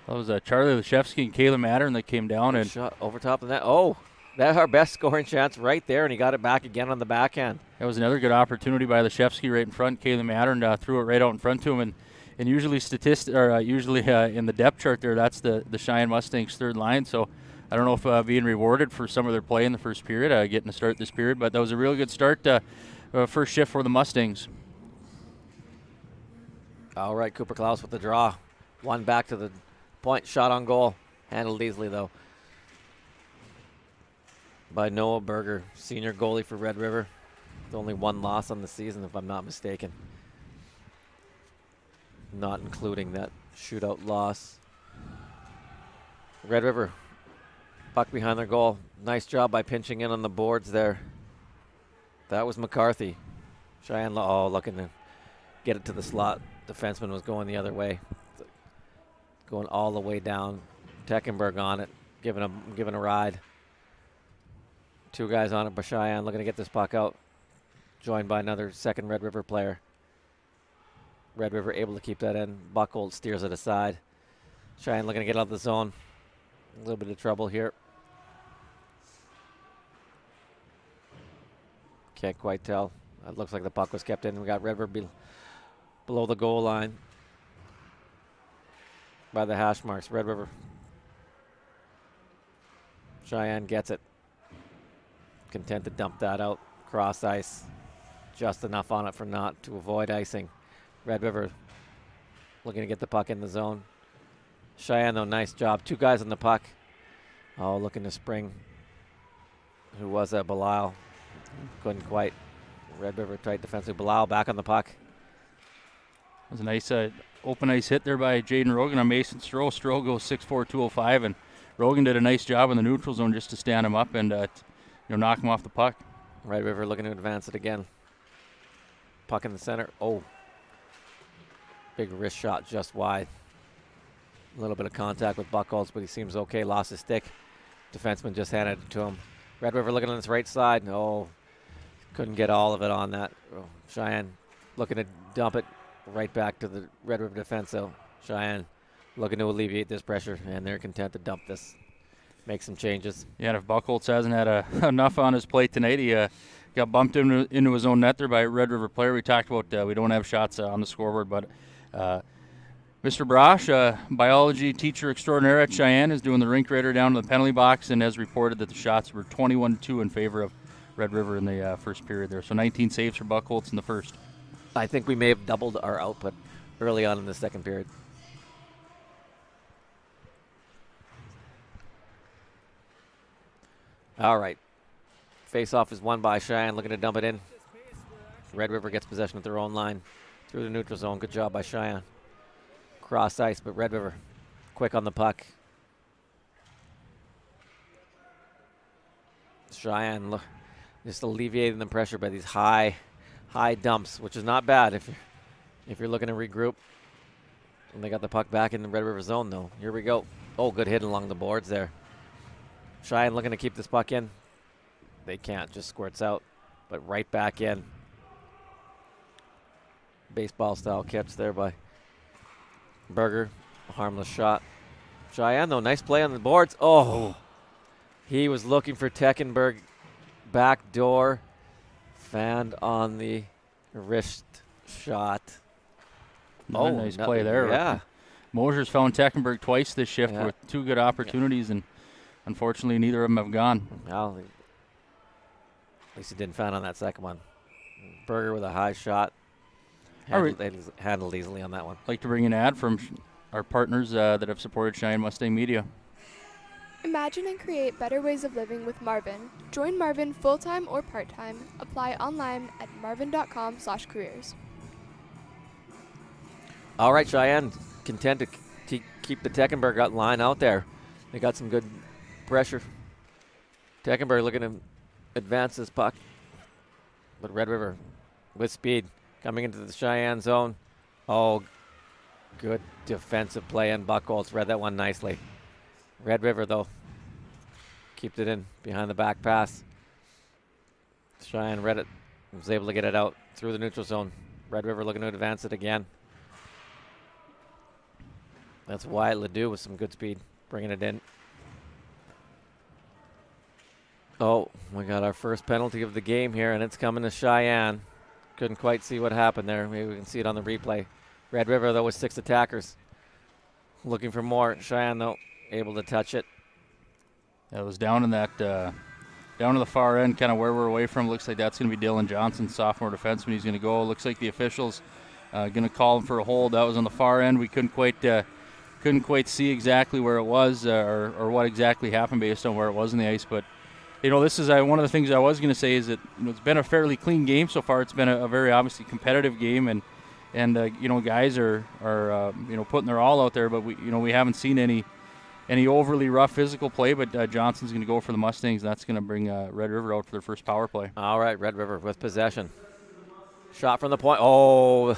That was Charlie Leshevsky and Caleb Mattern that came down. Good and shot over top of that. Oh, that's our best scoring chance right there, and he got it back again on the backhand. That was another good opportunity by Leshevsky right in front. Caleb Mattern threw it right out in front to him, and usually in the depth chart there, that's the Sheyenne Mustangs third line. So I don't know if being rewarded for some of their play in the first period, getting to start this period, but that was a real good start, first shift for the Mustangs. All right, Cooper Klaus with the draw. One back to the point, shot on goal. Handled easily, though, by Noah Berger, senior goalie for Red River. With only one loss on the season, if I'm not mistaken. Not including that shootout loss. Red River, puck behind their goal. Nice job by pinching in on the boards there. That was McCarthy. Sheyenne looking to get it to the slot. Defenseman was going the other way. Going all the way down. Teckenberg on it, giving a ride. 2 guys on it by Sheyenne looking to get this puck out. Joined by another second Red River player. Red River able to keep that in. Buckholz steers it aside. Sheyenne looking to get out of the zone. A little bit of trouble here. Can't quite tell. It looks like the puck was kept in. We got Red River below the goal line by the hash marks. Red River. Sheyenne gets it. Content to dump that out. Cross ice. Just enough on it for not to avoid icing. Red River looking to get the puck in the zone. Sheyenne, though, nice job. 2 guys on the puck. Oh, looking to spring. Who was that? Belisle. Couldn't quite. Red River tight defensive. Belisle back on the puck. That was a nice open ice hit there by Jaden Rogan on Mason Stroh. Stroh goes 6'4", 205, and Rogan did a nice job in the neutral zone just to stand him up and knock him off the puck. Red River looking to advance it again. Puck in the center. Oh. Big wrist shot just wide. A little bit of contact with Buckholz, but he seems okay. Lost his stick. Defenseman just handed it to him. Red River looking on his right side. Oh. Couldn't get all of it on that. Oh, Sheyenne looking to dump it right back to the Red River defense. So Sheyenne looking to alleviate this pressure, and they're content to dump this. Make some changes. Yeah, and if Buckholz hasn't had enough on his plate tonight, he got bumped into his own net there by a Red River player. We talked about we don't have shots on the scoreboard, but Mr. Brosh, biology teacher extraordinaire at Sheyenne, is doing the rink radar down to the penalty box and has reported that the shots were 21-2 in favor of Red River in the first period there. So 19 saves for Buckholz in the first. I think we may have doubled our output early on in the second period. All right. Face-off is won by Sheyenne, looking to dump it in. Red River gets possession at their own line through the neutral zone. Good job by Sheyenne. Cross ice, but Red River quick on the puck. Sheyenne just alleviating the pressure by these high dumps, which is not bad if you're looking to regroup. And they got the puck back in the Red River zone, though. Here we go. Oh, good hit along the boards there. Sheyenne looking to keep this puck in. They can't, just squirts out, but right back in. Baseball-style catch there by Berger. A harmless shot. Sheyenne, though, nice play on the boards. Oh, he was looking for Teckenberg. Back door. Fanned on the wrist shot. Nice play there. Yeah. Mosier's found Teckenberg twice this shift with two good opportunities, and unfortunately neither of them have gone. Well, at least he didn't fan on that second one. Berger with a high shot. Handled easily on that one. I'd like to bring an ad from our partners that have supported Sheyenne Mustang Media. Imagine and create better ways of living with Marvin. Join Marvin full-time or part-time. Apply online at marvin.com/careers. All right, Sheyenne, content to keep the Teckenberg line out there. They got some good pressure. Teckenberg looking to advance this puck. But Red River with speed coming into the Sheyenne zone. Oh, good defensive play, and Buckholz read that one nicely. Red River, though, kept it in behind the back pass. Sheyenne read it, was able to get it out through the neutral zone. Red River looking to advance it again. That's Wyatt Ledoux with some good speed, bringing it in. Oh, we got our first penalty of the game here, and it's coming to Sheyenne. Couldn't quite see what happened there. Maybe we can see it on the replay. Red River, though, with 6 attackers. Looking for more. Sheyenne, though, able to touch it. It was down in that, down to the far end, kind of where we're away from. Looks like that's going to be Dylan Johnson, sophomore defenseman. He's going to go. Looks like the officials going to call him for a hold. That was on the far end. We couldn't quite see exactly where it was or what exactly happened based on where it was in the ice. But this is one of the things I was going to say is that it's been a fairly clean game so far. It's been a very obviously competitive game, and guys are putting their all out there. But we haven't seen any overly rough physical play. But Johnson's going to go for the Mustangs. That's going to bring Red River out for their first power play. All right, Red River with possession. Shot from the point. Oh,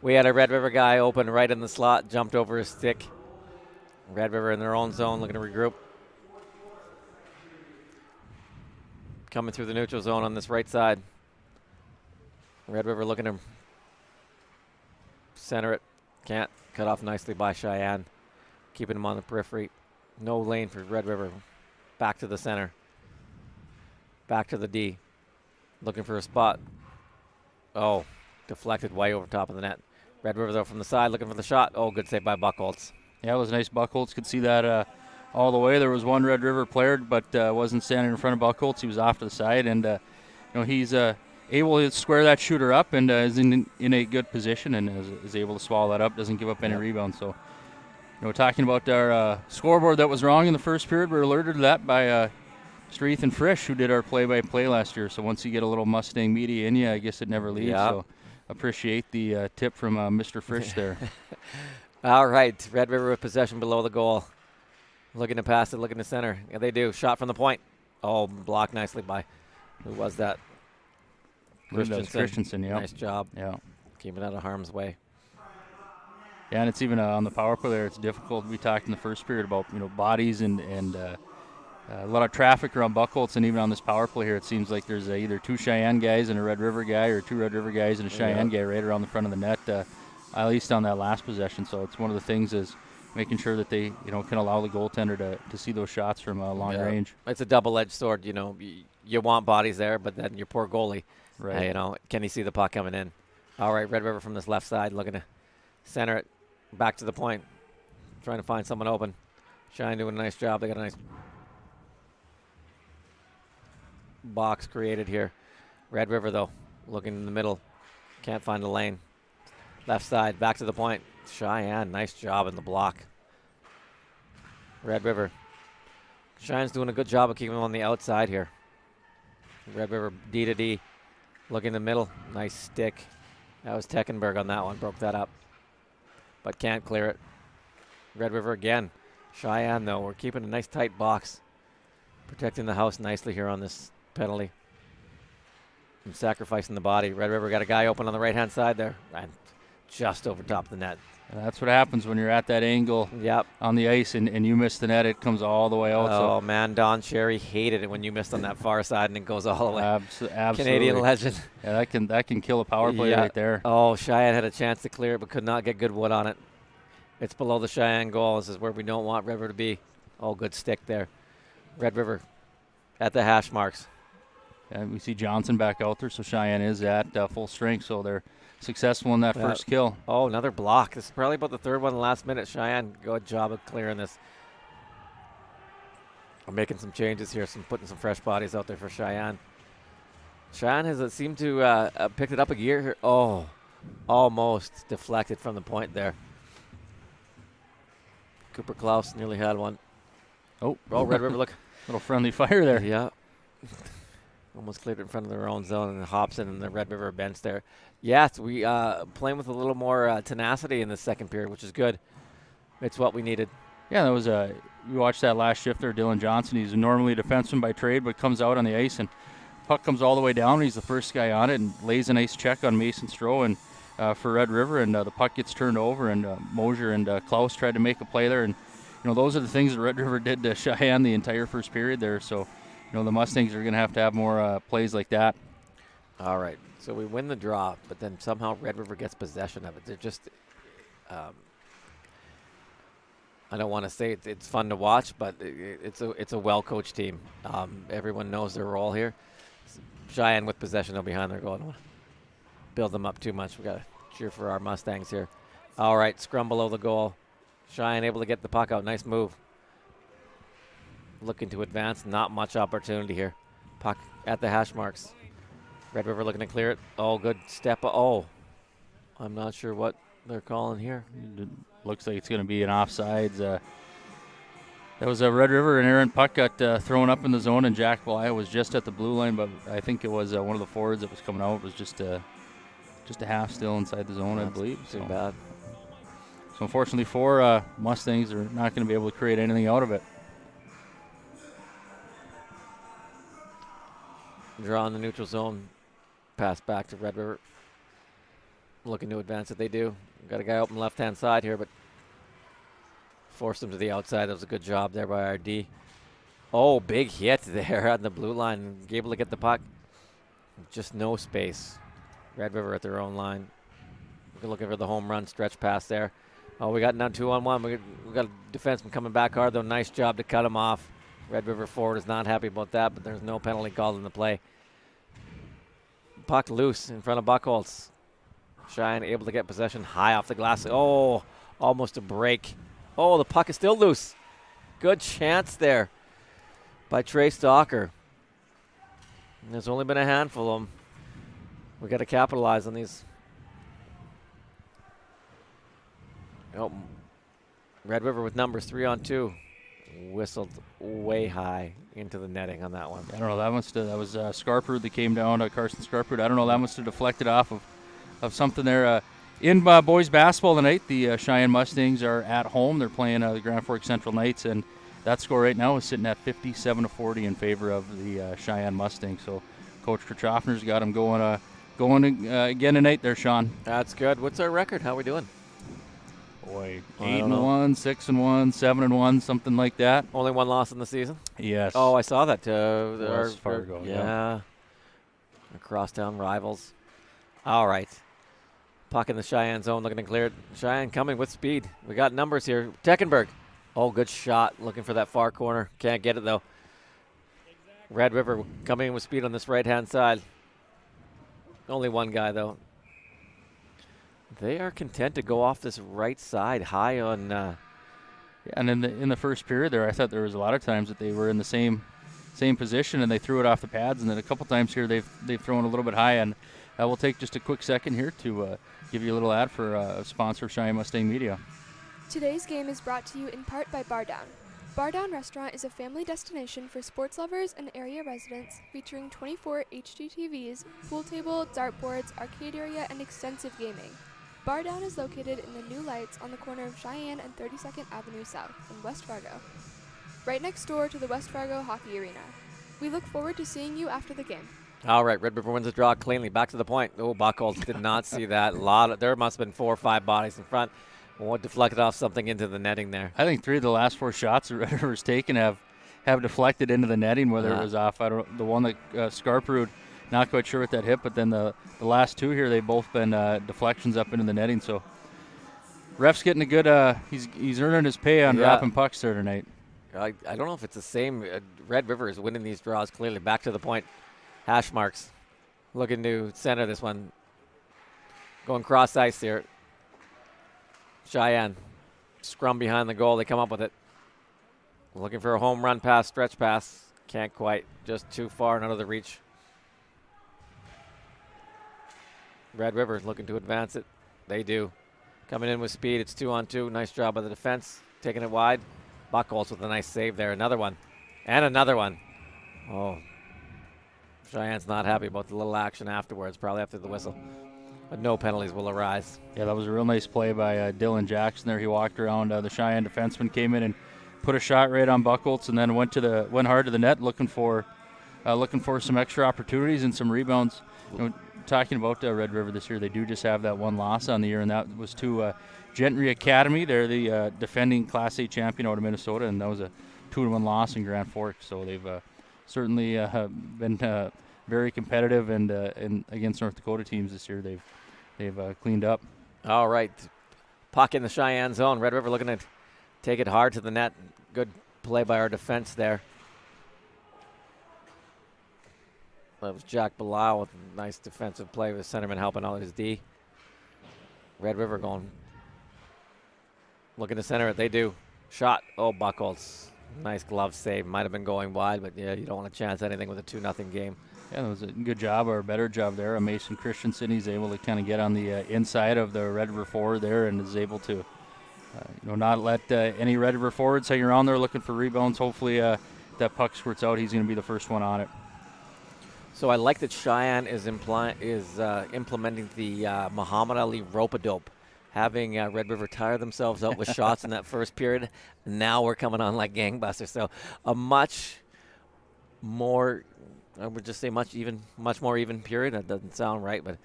we had a Red River guy open right in the slot, jumped over his stick. Red River in their own zone, looking to regroup. Coming through the neutral zone on this right side. Red River looking to center it. Can't. Cut off nicely by Sheyenne. Keeping him on the periphery. No lane for Red River. Back to the center. Back to the D. Looking for a spot. Oh, deflected way over top of the net. Red River, though, from the side, looking for the shot. Oh, good save by Buckholz. Yeah, it was nice. Buckholz could see that all the way. There was one Red River player, but wasn't standing in front of Buckholz. He was off to the side, and he's able to square that shooter up and is in a good position and is able to swallow that up. Doesn't give up any rebounds. So, talking about our scoreboard that was wrong in the first period, we were alerted to that by Mr. Ethan Frisch, who did our play-by-play last year. So once you get a little Mustang media in you, I guess it never leaves. Yep. So appreciate the tip from Mr. Frisch there. All right, Red River with possession below the goal. Looking to pass it, looking to center. Yeah, they do. Shot from the point. Oh, blocked nicely by, who was that? Christensen, yeah. Nice job. Yeah. Keeping it out of harm's way. Yeah, and it's even on the power play there, it's difficult. We talked in the first period about, bodies and a lot of traffic around Buckholz, and even on this power play here, it seems like there's either 2 Sheyenne guys and a Red River guy, or 2 Red River guys and a Sheyenne guy right around the front of the net, at least on that last possession. So it's one of the things is making sure that they, can allow the goaltender to see those shots from long range. It's a double-edged sword. You want bodies there, but then your poor goalie, right? Can he see the puck coming in? All right, Red River from this left side, looking to center it back to the point, trying to find someone open. Sheyenne doing a nice job. They got a nice box created here. Red River, though, looking in the middle. Can't find a lane. Left side, back to the point. Sheyenne, nice job in the block. Red River. Cheyenne's doing a good job of keeping him on the outside here. Red River D to D. Look in the middle. Nice stick. That was Teckenberg on that one. Broke that up. But can't clear it. Red River again. Sheyenne, though, we're keeping a nice tight box. Protecting the house nicely here on this penalty. And sacrificing the body. Red River got a guy open on the right-hand side there. And just over top of the net. And that's what happens when you're at that angle on the ice and you miss the net. It comes all the way out. Oh, man, Don Cherry hated it when you missed on that far side and it goes all the way. Absolutely. Canadian legend. Yeah, that can kill a power play right there. Oh, Sheyenne had a chance to clear it but could not get good wood on it. It's below the Sheyenne goal. This is where we don't want Red River to be. Oh, good stick there. Red River at the hash marks. And we see Johnson back out there, so Sheyenne is at full strength, so they're successful in that first kill. Oh, another block. This is probably about the third one in the last minute. Sheyenne, good job of clearing this. We're making some changes here, putting some fresh bodies out there for Sheyenne. Sheyenne has seemed to pick it up a gear here. Oh, almost deflected from the point there. Cooper Klaus nearly had one. Oh, Red River, look. Little friendly fire there. Yeah. Almost cleared it in front of their own zone, and Hobson and the Red River bench there. Yes, we playing with a little more tenacity in the second period, which is good. It's what we needed. Yeah, that was we watched that last shift there. Dylan Johnson, he's normally a defenseman by trade, but comes out on the ice and puck comes all the way down. He's the first guy on it and lays a nice check on Mason Stroh and for Red River, and the puck gets turned over, and Mosier and Klaus tried to make a play there, and those are the things that Red River did to Sheyenne the entire first period there. So, the Mustangs are going to have more plays like that. All right. So we win the draw, but then somehow Red River gets possession of it. They're just, I don't want to say it's fun to watch, but it's a well-coached team. Everyone knows their role here. Sheyenne with possession, they're behind their goal. I don't want to build them up too much. We got to cheer for our Mustangs here. All right, scrum below the goal. Cheyenne able to get the puck out. Nice move. Looking to advance. Not much opportunity here. Puck at the hash marks. Red River looking to clear it. Oh, good step. Oh, I'm not sure what they're calling here. It looks like it's going to be an offsides. That was a Red River, and Aaron puck got thrown up in the zone, and Jack Bly was just at the blue line, but I think it was one of the forwards that was coming out. It was just a half still inside the zone, I believe. Too bad. So unfortunately for Mustangs, they're not going to be able to create anything out of it. Draw in the neutral zone. Pass back to Red River. Looking to advance it, they do. Got a guy open left-hand side here, but forced him to the outside. That was a good job there by RD. Oh, big hit there on the blue line. Able to get the puck. Just no space. Red River at their own line. We're looking for the home run stretch pass there. Oh, we got down 2-on-1. We got a defenseman coming back hard, though. Nice job to cut him off. Red River forward is not happy about that, but there's no penalty called in the play. Puck loose in front of Buckholz. Sheyenne able to get possession high off the glass. Oh, almost a break. Oh, the puck is still loose. Good chance there by Trey Stalker. And there's only been a handful of them. We got to capitalize on these. Oh, Red River with numbers 3-on-2. Whistled way high into the netting on that one. I don't know. That was Scarper that came down. Carson Scarper. I don't know. That must have deflected off of something there. In boys basketball tonight, the Cheyenne Mustangs are at home. They're playing the Grand Forks Central Knights, and that score right now is sitting at 57-40 in favor of the Cheyenne Mustangs. So Coach Kirchhoffner's got them going again tonight there, Sean. That's good. What's our record? How are we doing? Boy, I 8-1, 6-1, 7-1, something like that. Only one loss in the season? Yes. Oh, I saw that. Fargo. Yeah. Crosstown rivals. All right. Puck in the Cheyenne zone, looking to clear it. Cheyenne coming with speed. We got numbers here. Teckenberg. Oh, good shot. Looking for that far corner. Can't get it, though. Red River coming in with speed on this right-hand side. Only one guy, though. They are content to go off this right side, high on. And in the first period there, I thought there was a lot of times that they were in the same position and they threw it off the pads. And then a couple times here they've thrown a little bit high. And we'll take just a quick second here to give you a little ad for a sponsor of Sheyenne Mustang Media. Today's game is brought to you in part by Bar Down. Bar Down Restaurant is a family destination for sports lovers and area residents, featuring 24 HD TVs, pool table, dartboards, arcade area, and extensive gaming. Bar Down is located in the new lights on the corner of Sheyenne and 32nd Avenue South in West Fargo, right next door to the West Fargo Hockey Arena. We look forward to seeing you after the game. All right, Red River wins the draw cleanly. Back to the point. Oh, Buckholz did not see that. There must have been 4 or 5 bodies in front. One deflected off something into the netting there. I think 3 of the last 4 shots that Red River's taken have deflected into the netting, whether it was off. The one that Scarperud, not quite sure what that hit, but then the last 2 here, they've both been deflections up into the netting. So ref's getting a good, he's earning his pay on dropping pucks there tonight. I don't know if it's the same. Red River is winning these draws clearly. Back to the point. Hash marks. Looking to center this one. Going cross ice here. Sheyenne. Scrum behind the goal. They come up with it. Looking for a home run pass, stretch pass. Can't quite. Just too far and out of the reach. Red River looking to advance it. They do. Coming in with speed. It's 2-on-2. Nice job by the defense. Taking it wide. Buckholz with a nice save there. Another one. And another one. Oh. Cheyenne's not happy about the little action afterwards, probably after the whistle. But no penalties will arise. Yeah, that was a real nice play by Dylan Jackson there. He walked around. The Cheyenne defenseman came in and put a shot right on Buckholz and then went hard to the net looking for some extra opportunities and some rebounds. Talking about Red River this year, they do just have that one loss on the year, and that was to Gentry Academy. They're the defending Class A champion out of Minnesota, and that was a 2-1 loss in Grand Forks. So they've certainly been very competitive, and against North Dakota teams this year, they've cleaned up. All right, puck in the Cheyenne zone. Red River looking to take it hard to the net. Good play by our defense there. That was Jack Bilal with a nice defensive play with centerman helping out his D. Red River going. Looking to center it. They do. Shot. Oh, Buckholz. Nice glove save. Might have been going wide, but yeah, you don't want to chance anything with a 2-0 game. Yeah, that was a good job, or a better job there. Mason Christensen, he's able to kind of get on the inside of the Red River forward there and is able to not let any Red River forwards hang around there looking for rebounds. Hopefully that puck squirts out. He's going to be the first one on it. So I like that Sheyenne is implementing the Muhammad Ali rope-a-dope, having Red River tire themselves out with shots in that first period. Now we're coming on like gangbusters. So a much more, I would just say much more even period. That doesn't sound right, but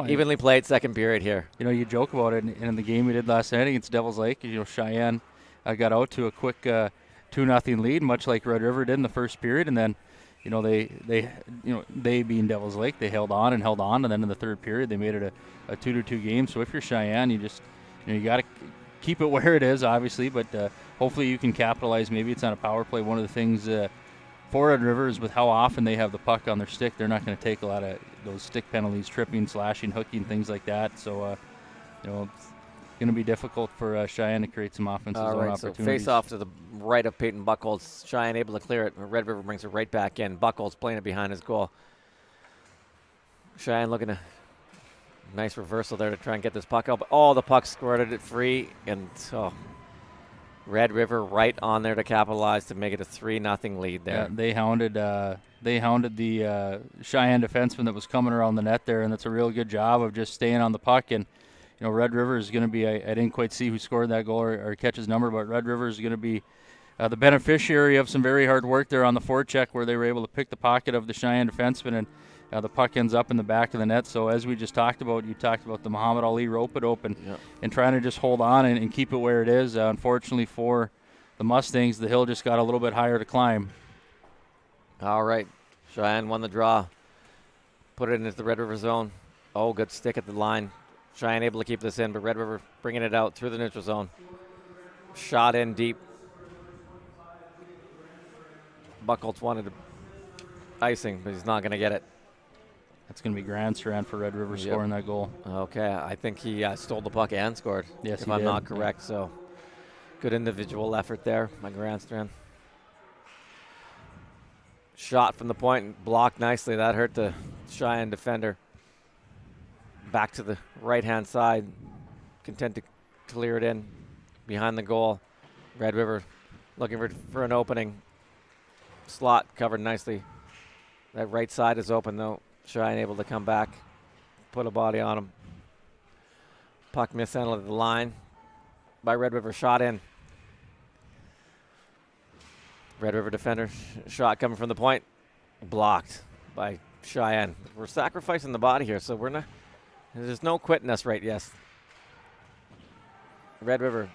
evenly played second period here. You joke about it, and in the game we did last night against Devil's Lake, Cheyenne got out to a quick 2-0 lead, much like Red River did in the first period, and then they being Devil's Lake, they held on, and then in the third period they made it a 2-2 game. So if you're Cheyenne, you got to keep it where it is, obviously, but hopefully you can capitalize. Maybe it's on a power play. One of the things for Red River is with how often they have the puck on their stick, they're not going to take a lot of those stick penalties, tripping, slashing, hooking, things like that. So it's going to be difficult for Cheyenne to create some offensive zone opportunities. So face off to the right of Peyton Buckholz. Cheyenne able to clear it. Red River brings it right back in. Buckholz playing it behind his goal. Cheyenne looking to nice reversal there to try and get this puck out. But the puck squirted it free, and Red River right on there to capitalize to make it a 3-0 lead there. Yeah, they hounded the Cheyenne defenseman that was coming around the net there, and that's a real good job of just staying on the puck. And Red River is going to be, I didn't quite see who scored that goal or catch his number, but Red River is going to be the beneficiary of some very hard work there on the forecheck where they were able to pick the pocket of the Cheyenne defenseman The puck ends up in the back of the net. So as we just talked about, you talked about the Muhammad Ali rope-a-dope and trying to just hold on and keep it where it is. Unfortunately for the Mustangs, the hill just got a little bit higher to climb. All right. Sheyenne won the draw. Put it into the Red River zone. Oh, good stick at the line. Sheyenne able to keep this in, but Red River bringing it out through the neutral zone. Shot in deep. Buchholz wanted icing, but he's not going to get it. That's going to be Grandstrand for Red River scoring that goal. Okay, I think he stole the puck and scored. Yes, if he I'm did. not correct. So good individual effort there by Grandstrand. Shot from the point and blocked nicely. That hurt the Sheyenne defender. Back to the right-hand side. Content to clear it in behind the goal. Red River looking for an opening. Slot covered nicely. That right side is open, though. Sheyenne able to come back, put a body on him. Puck mishandled at the line by Red River. Shot in. Red River defender shot coming from the point. Blocked by Sheyenne. We're sacrificing the body here, so we're not. There's no quitting us right, yes. Red River.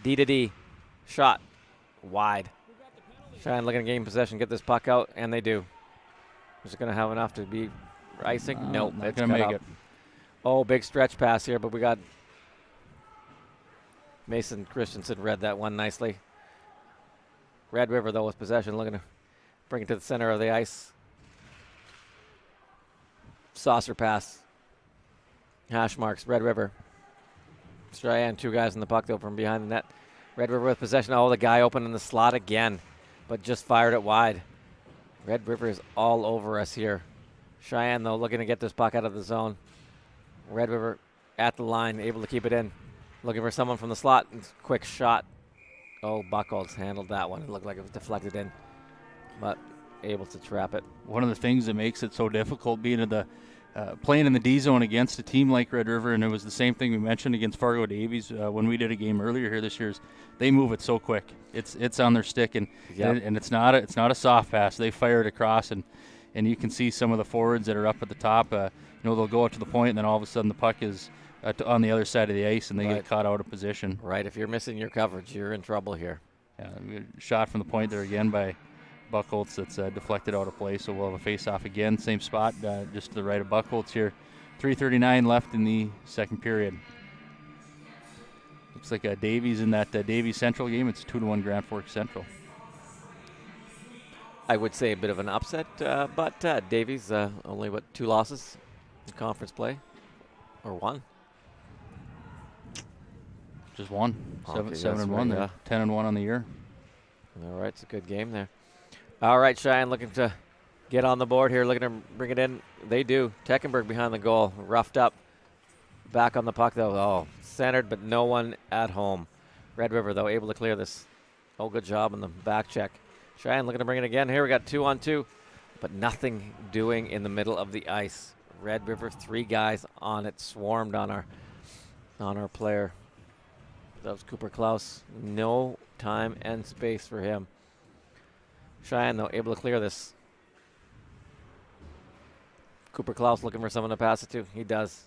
D to D. Shot. Wide. Sheyenne looking to gain possession, get this puck out, and they do. Is it going to have enough to be icing? Nope. Not It's going to cut make out. it. Oh, big stretch pass here, but we got Mason Christensen read that one nicely. Red River, though, with possession, looking to bring it to the center of the ice. Saucer pass. Hash marks, Red River. Cheyenne, 2 guys in the puck, though, from behind the net. Red River with possession. Oh, the guy open in the slot again, but just fired it wide. Red River is all over us here. Cheyenne, though, looking to get this puck out of the zone. Red River at the line, able to keep it in. Looking for someone from the slot. Quick shot. Oh, Buchholz handled that one. It looked like it was deflected in, but able to trap it. One of the things that makes it so difficult being in the playing in the D zone against a team like Red River, and it was the same thing we mentioned against Fargo Davies when we did a game earlier here this year. Is they move it so quick. It's on their stick, and it's not a soft pass. They fire it across, and you can see some of the forwards that are up at the top. They'll go out to the point, and then all of a sudden the puck is on the other side of the ice, and they get caught out of position. Right. If you're missing your coverage, you're in trouble here. Shot from the point there again by Buchholz that's deflected out of play, so we'll have a face-off again. Same spot, just to the right of Buchholz here. 3:39 left in the second period. Looks like Davies in that Davies Central game. It's 2-1 Grand Forks Central. I would say a bit of an upset, but Davies only, 2 losses in conference play? Or 1? Just 1. Okay, 7-1 there. 10-1 on the year. All right, it's a good game there. All right, Cheyenne looking to get on the board here, looking to bring it in. They do. Teckenberg behind the goal, roughed up. Back on the puck, though. Oh, centered, but no one at home. Red River, though, able to clear this. Oh, good job on the back check. Cheyenne looking to bring it again. Here we got 2-on-2, but nothing doing in the middle of the ice. Red River, 3 guys on it, swarmed on our player. That was Cooper Klaus. No time and space for him. Cheyenne, though, able to clear this. Cooper Klaus looking for someone to pass it to. He does.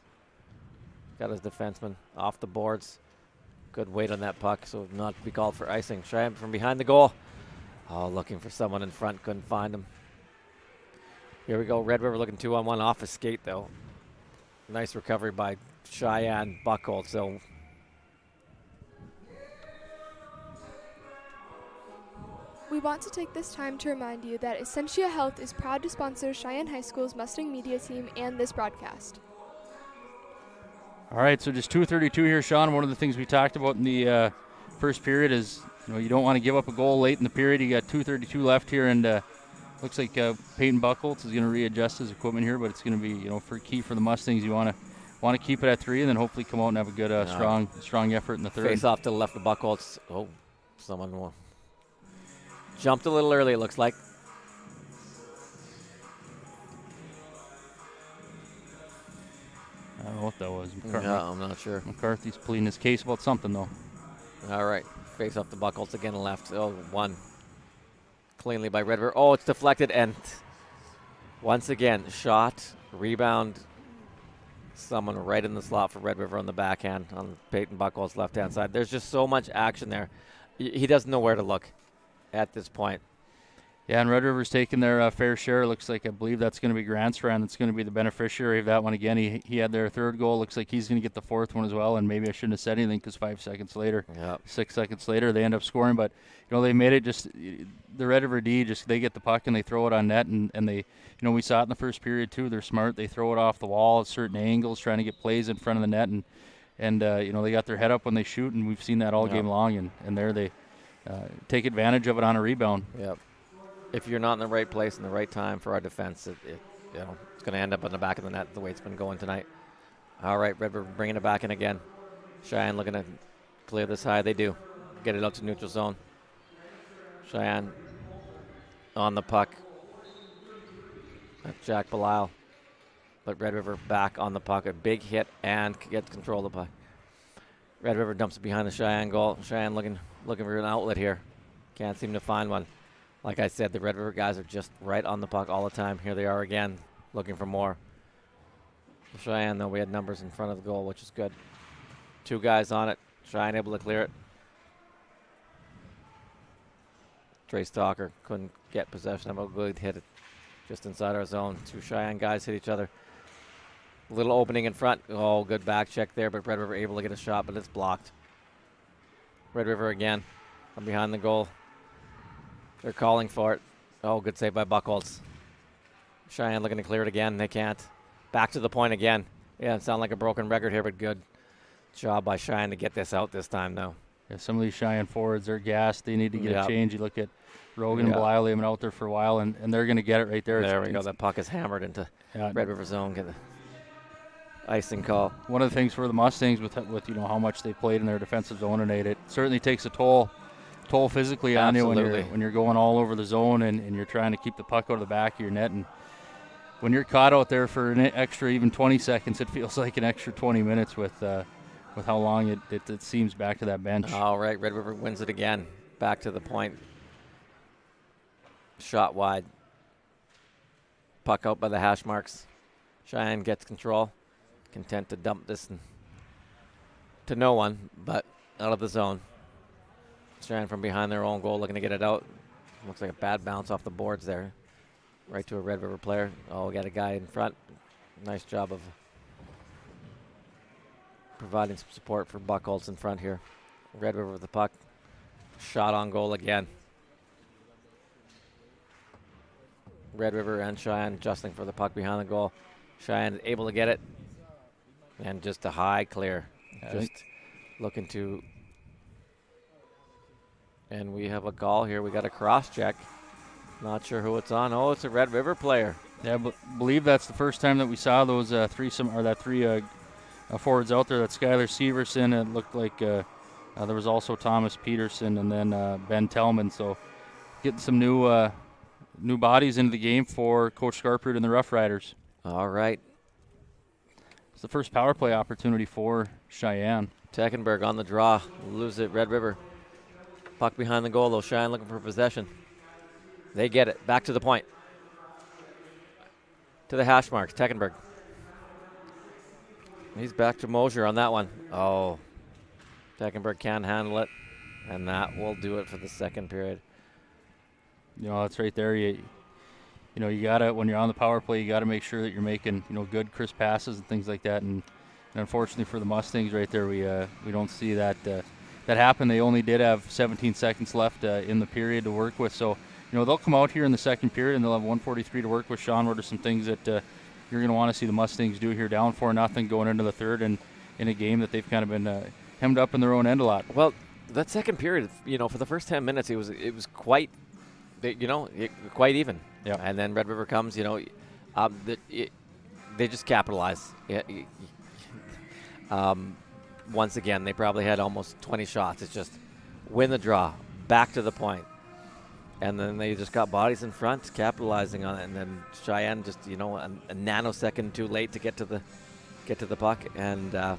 Got his defenseman off the boards. Good weight on that puck, so not to be called for icing. Cheyenne from behind the goal. Oh, looking for someone in front. Couldn't find him. Here we go. Red River looking 2-on-1 off a skate, though. Nice recovery by Cheyenne Buchholz. So we want to take this time to remind you that Essentia Health is proud to sponsor Cheyenne High School's Mustang Media Team and this broadcast. All right, so just 2:32 here, Sean. One of the things we talked about in the first period is you don't want to give up a goal late in the period. You got 2:32 left here, and looks like Peyton Buchholz is going to readjust his equipment here, but it's going to be for key for the Mustangs. You want to keep it at 3, and then hopefully come out and have a good strong effort in the third. Face off to the left of Buchholz. Oh, someone jumped a little early, it looks like. I don't know what that was. Yeah, I'm not sure. McCarthy's pleading his case about something, though. All right. Face off to Buchholz again left. Oh, 1. Cleanly by Red River. Oh, it's deflected, and Once again, shot, rebound, someone right in the slot for Red River on the backhand on Peyton Buchholz's left-hand side. There's just so much action there. He doesn't know where to look at this point. Yeah, and Red River's taking their fair share. Looks like, I believe that's going to be Grandstrand that's going to be the beneficiary of that one again. He had their third goal. Looks like he's going to get the fourth one as well, and maybe I shouldn't have said anything because 6 seconds later, they end up scoring. But, they made it just – the Red River D, they get the puck and they throw it on net, and they – we saw it in the first period too. They're smart. They throw it off the wall at certain angles, trying to get plays in front of the net, and they got their head up when they shoot, and we've seen that all game long, and there they take advantage of it on a rebound. Yep. If you're not in the right place in the right time for our defense, it's going to end up on the back of the net the way it's been going tonight. All right, Red River bringing it back in again. Sheyenne looking to clear this high. They do. Get it out to neutral zone. Sheyenne on the puck. That's Jack Belisle. But Red River back on the puck. A big hit and gets control of the puck. Red River dumps it behind the Sheyenne goal. Sheyenne looking for an outlet here. Can't seem to find one. Like I said, the Red River guys are just right on the puck all the time. Here they are again, looking for more. For Sheyenne, though, we had numbers in front of the goal, which is good. 2 guys on it. Sheyenne able to clear it. Trey Stalker couldn't get possession of it. Good hit it just inside our zone. 2 Sheyenne guys hit each other. Little opening in front. Oh, good back check there, but Red River able to get a shot, but it's blocked. Red River again from behind the goal. They're calling for it. Oh, good save by Buchholz. Sheyenne looking to clear it again. They can't. Back to the point again. Yeah, it sounds like a broken record here, but good job by Sheyenne to get this out this time, though. Yeah, some of these Cheyenne forwards, they're gassed. They need to get a change. You look at Rogan and Belisle, they've been out there for a while, and they're going to get it right there. There we go. That puck is hammered into Red River zone. Get the icing call. One of the things for the Mustangs with how much they played in their defensive zone tonight, it certainly takes a toll physically on you when you're going all over the zone and you're trying to keep the puck out of the back of your net. And when you're caught out there for an extra even 20 seconds, it feels like an extra 20 minutes with how long it seems back to that bench. All right, Red River wins it again. Back to the point. Shot wide. Puck out by the hash marks. Sheyenne gets control. Content to dump this to no one, but out of the zone. Sheyenne from behind their own goal looking to get it out. Looks like a bad bounce off the boards there. Right to a Red River player. Oh, we got a guy in front. Nice job of providing some support for Buchholz in front here. Red River with the puck. Shot on goal again. Red River and Sheyenne adjusting for the puck behind the goal. Sheyenne able to get it. And just a high clear. Just looking to... And we have a call here. We got a cross check. Not sure who it's on. Oh, it's a Red River player. Yeah, I believe that's the first time that we saw those three forwards out there. That's Skylar Severson. It looked like there was also Thomas Peterson and then Ben Tellman. So getting some new bodies into the game for Coach Scarperud and the Roughriders. All right. It's the first power play opportunity for Sheyenne. Teckenberg on the draw. Lose it, Red River. Puck behind the goal, though. Sheyenne looking for possession. They get it. Back to the point. To the hash marks. Teckenberg. He's back to Mosier on that one. Oh. Teckenberg can handle it. And that will do it for the second period. That's right there. You gotta, when you're on the power play, you gotta make sure that you're making good crisp passes and things like that. And unfortunately for the Mustangs, right there, we don't see that happen. They only did have 17 seconds left in the period to work with. So they'll come out here in the second period and they'll have 1:43 to work with. Sean, what are some things that you're going to want to see the Mustangs do here, down 4-0 going into the third, and in a game that they've kind of been hemmed up in their own end a lot? Well, that second period, for the first 10 minutes, it was quite. Quite even. Yeah. And then Red River comes, they just capitalize. Once again, they probably had almost 20 shots. It's just win the draw, back to the point. And then they just got bodies in front, capitalizing on it. And then Sheyenne just, a nanosecond too late to get to the puck, and it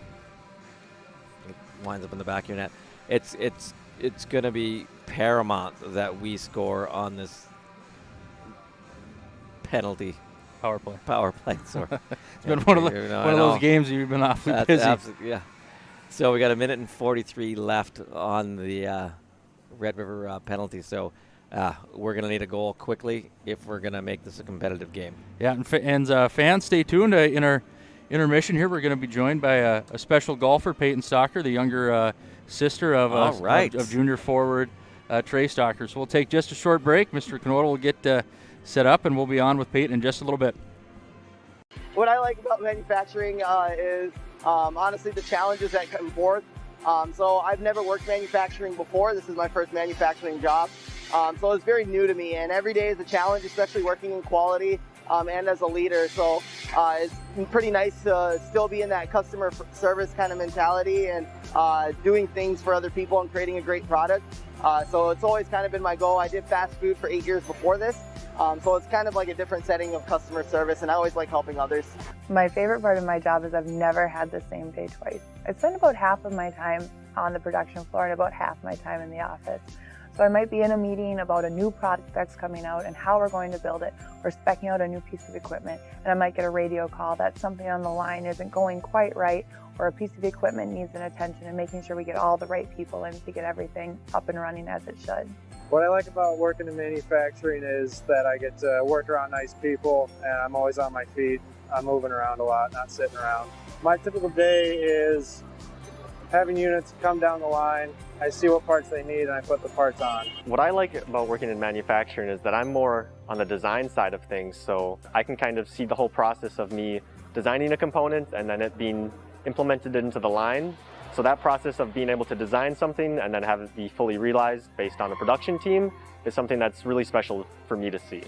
winds up in the back of your net. It's going to be paramount that we score on this penalty. Power play. Power play. Sorry. It's been one of those games you've been awfully busy. Yeah. So we got a minute and 43 left on the Red River penalty. So we're going to need a goal quickly if we're going to make this a competitive game. Yeah, and fans, stay tuned. In our intermission here, we're going to be joined by a special golfer, Peyton Stocker, the younger sister of junior forward Trey Stocker. So we'll take just a short break. Mr. Canota will get set up, and we'll be on with Peyton in just a little bit. What I like about manufacturing is honestly the challenges that come forth. So I've never worked manufacturing before. This is my first manufacturing job. So it's very new to me, and every day is a challenge, especially working in quality and as a leader. So it's pretty nice to still be in that customer service kind of mentality and doing things for other people and creating a great product. So it's always kind of been my goal. I did fast food for 8 years before this. So it's kind of like a different setting of customer service, and I always like helping others. My favorite part of my job is I've never had the same day twice. I spend about half of my time on the production floor and about half my time in the office. So I might be in a meeting about a new product that's coming out and how we're going to build it, or speccing out a new piece of equipment, and I might get a radio call that something on the line isn't going quite right, or a piece of equipment needs an attention, and making sure we get all the right people in to get everything up and running as it should. What I like about working in manufacturing is that I get to work around nice people, and I'm always on my feet. I'm moving around a lot, not sitting around. My typical day is having units come down the line. I see what parts they need and I put the parts on. What I like about working in manufacturing is that I'm more on the design side of things, so I can kind of see the whole process of me designing a component and then it being implemented into the line. So that process of being able to design something and then have it be fully realized based on a production team is something that's really special for me to see.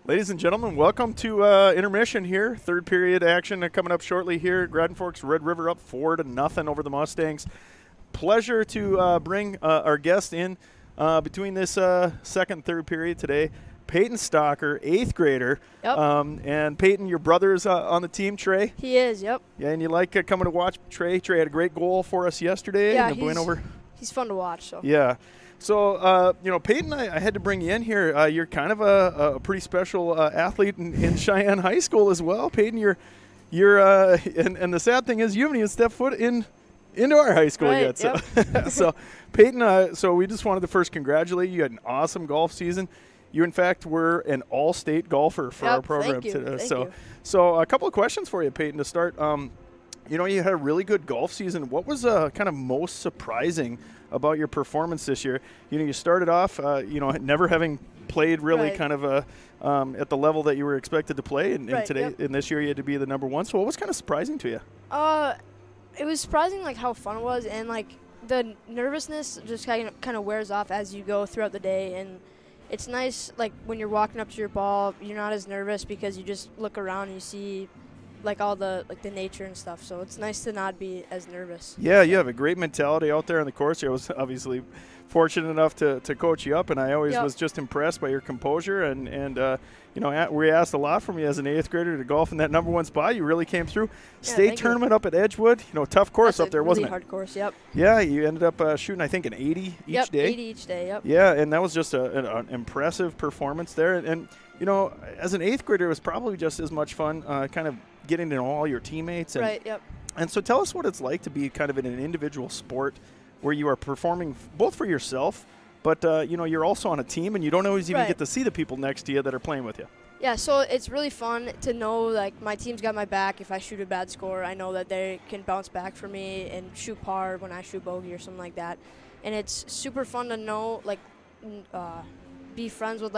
Ladies and gentlemen, welcome to intermission here. Third period action coming up shortly here at Grand Forks. Red River up 4-0 over the Mustangs. Pleasure to bring our guest in between this second and third period today. Peyton Stocker, 8th grader. Yep. And Peyton, your brother's on the team, Trey? He is, yep. Yeah, and you like coming to watch Trey? Trey had a great goal for us yesterday. Yeah, he's fun to watch. So. Yeah. So, Peyton, I had to bring you in here. You're kind of a pretty special athlete in Sheyenne High School as well. Peyton, you're and the sad thing is you haven't even stepped foot into our high school yet. So, yep. So Peyton, so we just wanted to first congratulate you. You had an awesome golf season. You, in fact, were an all-state golfer for our program today. So a couple of questions for you, Peyton, to start. You had a really good golf season. What was kind of most surprising about your performance this year? You started off, never having played really kind of at the level that you were expected to play, and today in this year you had to be the number one. So what was kind of surprising to you? It was surprising how fun it was, and the nervousness just kind of wears off as you go throughout the day, and it's nice when you're walking up to your ball, you're not as nervous because you just look around and you see all the nature and stuff, so it's nice to not be as nervous. Yeah, you have a great mentality out there on the course. I was obviously fortunate enough to coach you up, and I always was just impressed by your composure, and we asked a lot from you as an 8th grader to golf in that number one spot. You really came through. State tournament up at Edgewood, tough course up there, wasn't it? Really hard course, yep. Yeah, you ended up shooting, I think, an 80 each day. 80 each day, yep. Yeah, and that was just an impressive performance there, and as an 8th grader, it was probably just as much fun kind of getting to know all your teammates. Right, yep. And so tell us what it's like to be kind of in an individual sport where you are performing both for yourself, but, you're also on a team, and you don't always even get to see the people next to you that are playing with you. Yeah, so it's really fun to know, my team's got my back. If I shoot a bad score, I know that they can bounce back for me and shoot par when I shoot bogey or something like that. And it's super fun to know, be friends with,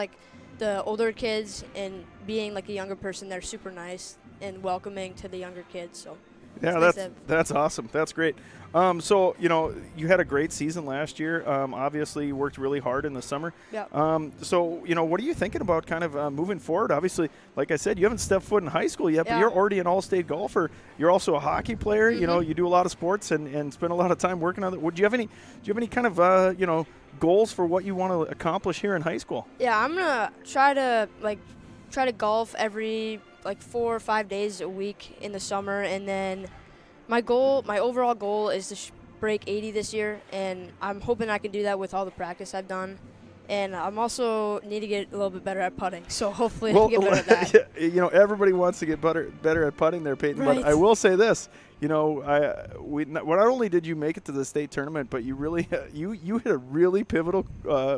the older kids, and being, a younger person. They're super nice and welcoming to the younger kids, so. Yeah, that's awesome. That's great. So, you had a great season last year. Obviously, you worked really hard in the summer. Yeah. So, what are you thinking about kind of moving forward? Obviously, like I said, you haven't stepped foot in high school yet, but you're already an all-state golfer. You're also a hockey player. Mm-hmm. You do a lot of sports and spend a lot of time working on it. Do you have any kind of, goals for what you want to accomplish here in high school? Yeah, I'm going to try to golf every 4 or 5 days a week in the summer, and then my overall goal is to break 80 this year, and I'm hoping I can do that with all the practice I've done. And I'm also need to get a little bit better at putting, so hopefully I can get better at that. Everybody wants to get better at putting there, Peyton. Right. But I will say this, not only did you make it to the state tournament, but you really you hit a really pivotal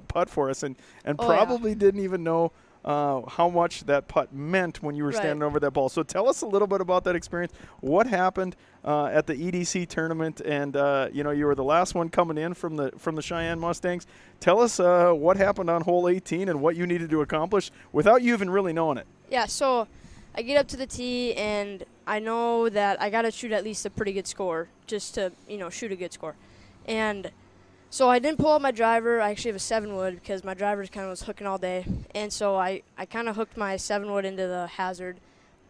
putt for us, and probably didn't even know how much that putt meant when you were standing over that ball. So tell us a little bit about that experience. What happened at the EDC tournament? And you were the last one coming in from the Sheyenne Mustangs. Tell us what happened on hole 18 and what you needed to accomplish without you even really knowing it. Yeah, so I get up to the tee, and I know that I got to shoot at least a pretty good score just to shoot a good score. And so I didn't pull out my driver. I actually have a 7-wood because my driver kind of was hooking all day. And so I kind of hooked my 7-wood into the hazard.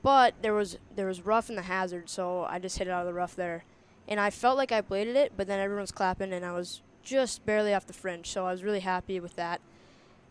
But there was rough in the hazard, so I just hit it out of the rough there. And I felt like I bladed it, but then everyone's clapping, and I was just barely off the fringe. So I was really happy with that.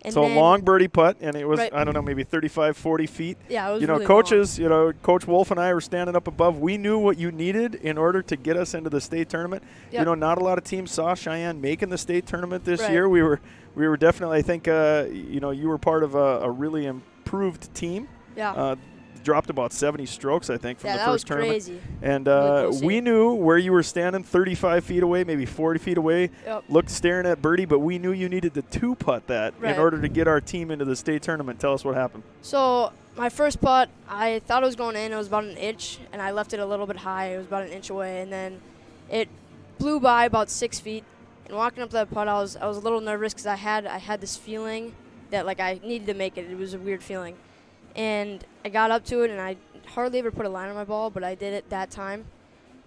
And so a long birdie putt, and it was, right. I don't know, maybe 35, 40 feet. Yeah, it was really coaches, Coach Wolf and I were standing up above. We knew what you needed in order to get us into the state tournament. Yep. Not a lot of teams saw Sheyenne making the state tournament this Right. year. We were definitely, I think, you were part of a really improved team. Yeah. Dropped about 70 strokes, I think, from the first tournament. Crazy. And Really we knew where you were standing, 35 feet away, maybe 40 feet away, Yep. staring at birdie, but we knew you needed to two-putt that Right. in order to get our team into the state tournament. Tell us what happened. So my first putt, I thought it was going in. It was about an inch, and I left it a little bit high. It was about an inch away, and then it blew by about 6 feet. And walking up that putt, I was a little nervous because I had this feeling that I needed to make it. It was a weird feeling. And I got up to it, and I hardly ever put a line on my ball, but I did it that time.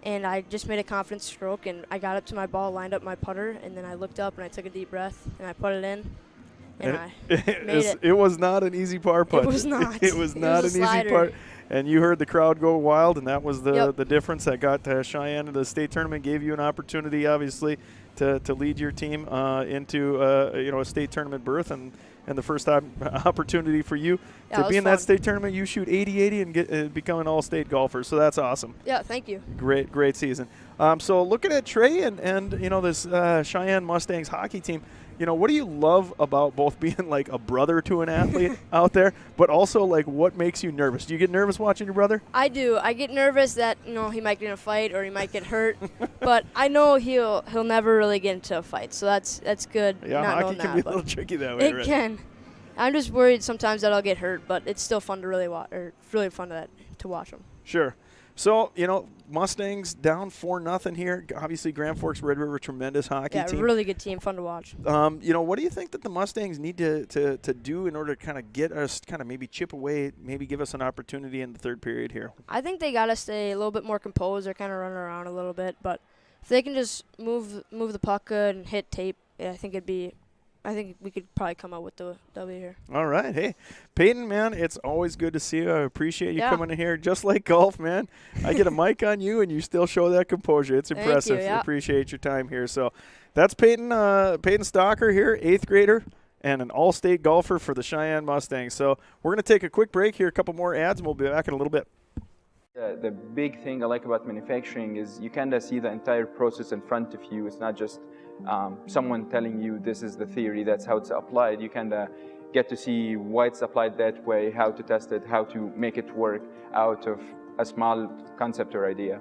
And I just made a confident stroke, and I got up to my ball, lined up my putter, and then I looked up, and I took a deep breath, and I put it in, and I made it. It was not an easy par putt. It was not. It was not an easy slider. par. And you heard the crowd go wild, and that was the difference that got Sheyenne to the state tournament, gave you an opportunity, obviously, to lead your team into a state tournament berth, and the first opportunity for you to be in that state tournament. You shoot 80-80 and become an all-state golfer, so that's awesome. Yeah, thank you. Great season. So looking at Trey and this Sheyenne Mustangs hockey team, what do you love about both being like a brother to an athlete out there, but also what makes you nervous? Do you get nervous watching your brother? I do. I get nervous that he might get in a fight or he might get hurt, but I know he'll never really get into a fight, so that's good. Yeah, not hockey can be a little tricky that way. It can. I'm just worried sometimes that I'll get hurt, but it's still fun to really watch, or really fun to watch them. Sure. So, Mustangs down 4-0 here. Obviously, Grand Forks Red River, tremendous hockey team. Yeah, really good team, fun to watch. What do you think that the Mustangs need to do in order to kind of get us, kind of maybe chip away, maybe give us an opportunity in the third period here? I think they got to stay a little bit more composed. They're kind of running around a little bit, but if they can just move the puck good and hit tape, I think we could probably come out with the W here. All right. Hey, Peyton, man, it's always good to see you. I appreciate you coming in here. Just like golf, man. I get a mic on you, and you still show that composure. It's impressive. Thank you, Appreciate your time here. So that's Peyton Stocker here, 8th grader, and an all-state golfer for the Sheyenne Mustangs. So we're going to take a quick break here, a couple more ads, and we'll be back in a little bit. The big thing I like about manufacturing is you kind of see the entire process in front of you. It's not just someone telling you this is the theory, that's how it's applied. You kind of get to see why it's applied that way, how to test it, how to make it work out of a small concept or idea.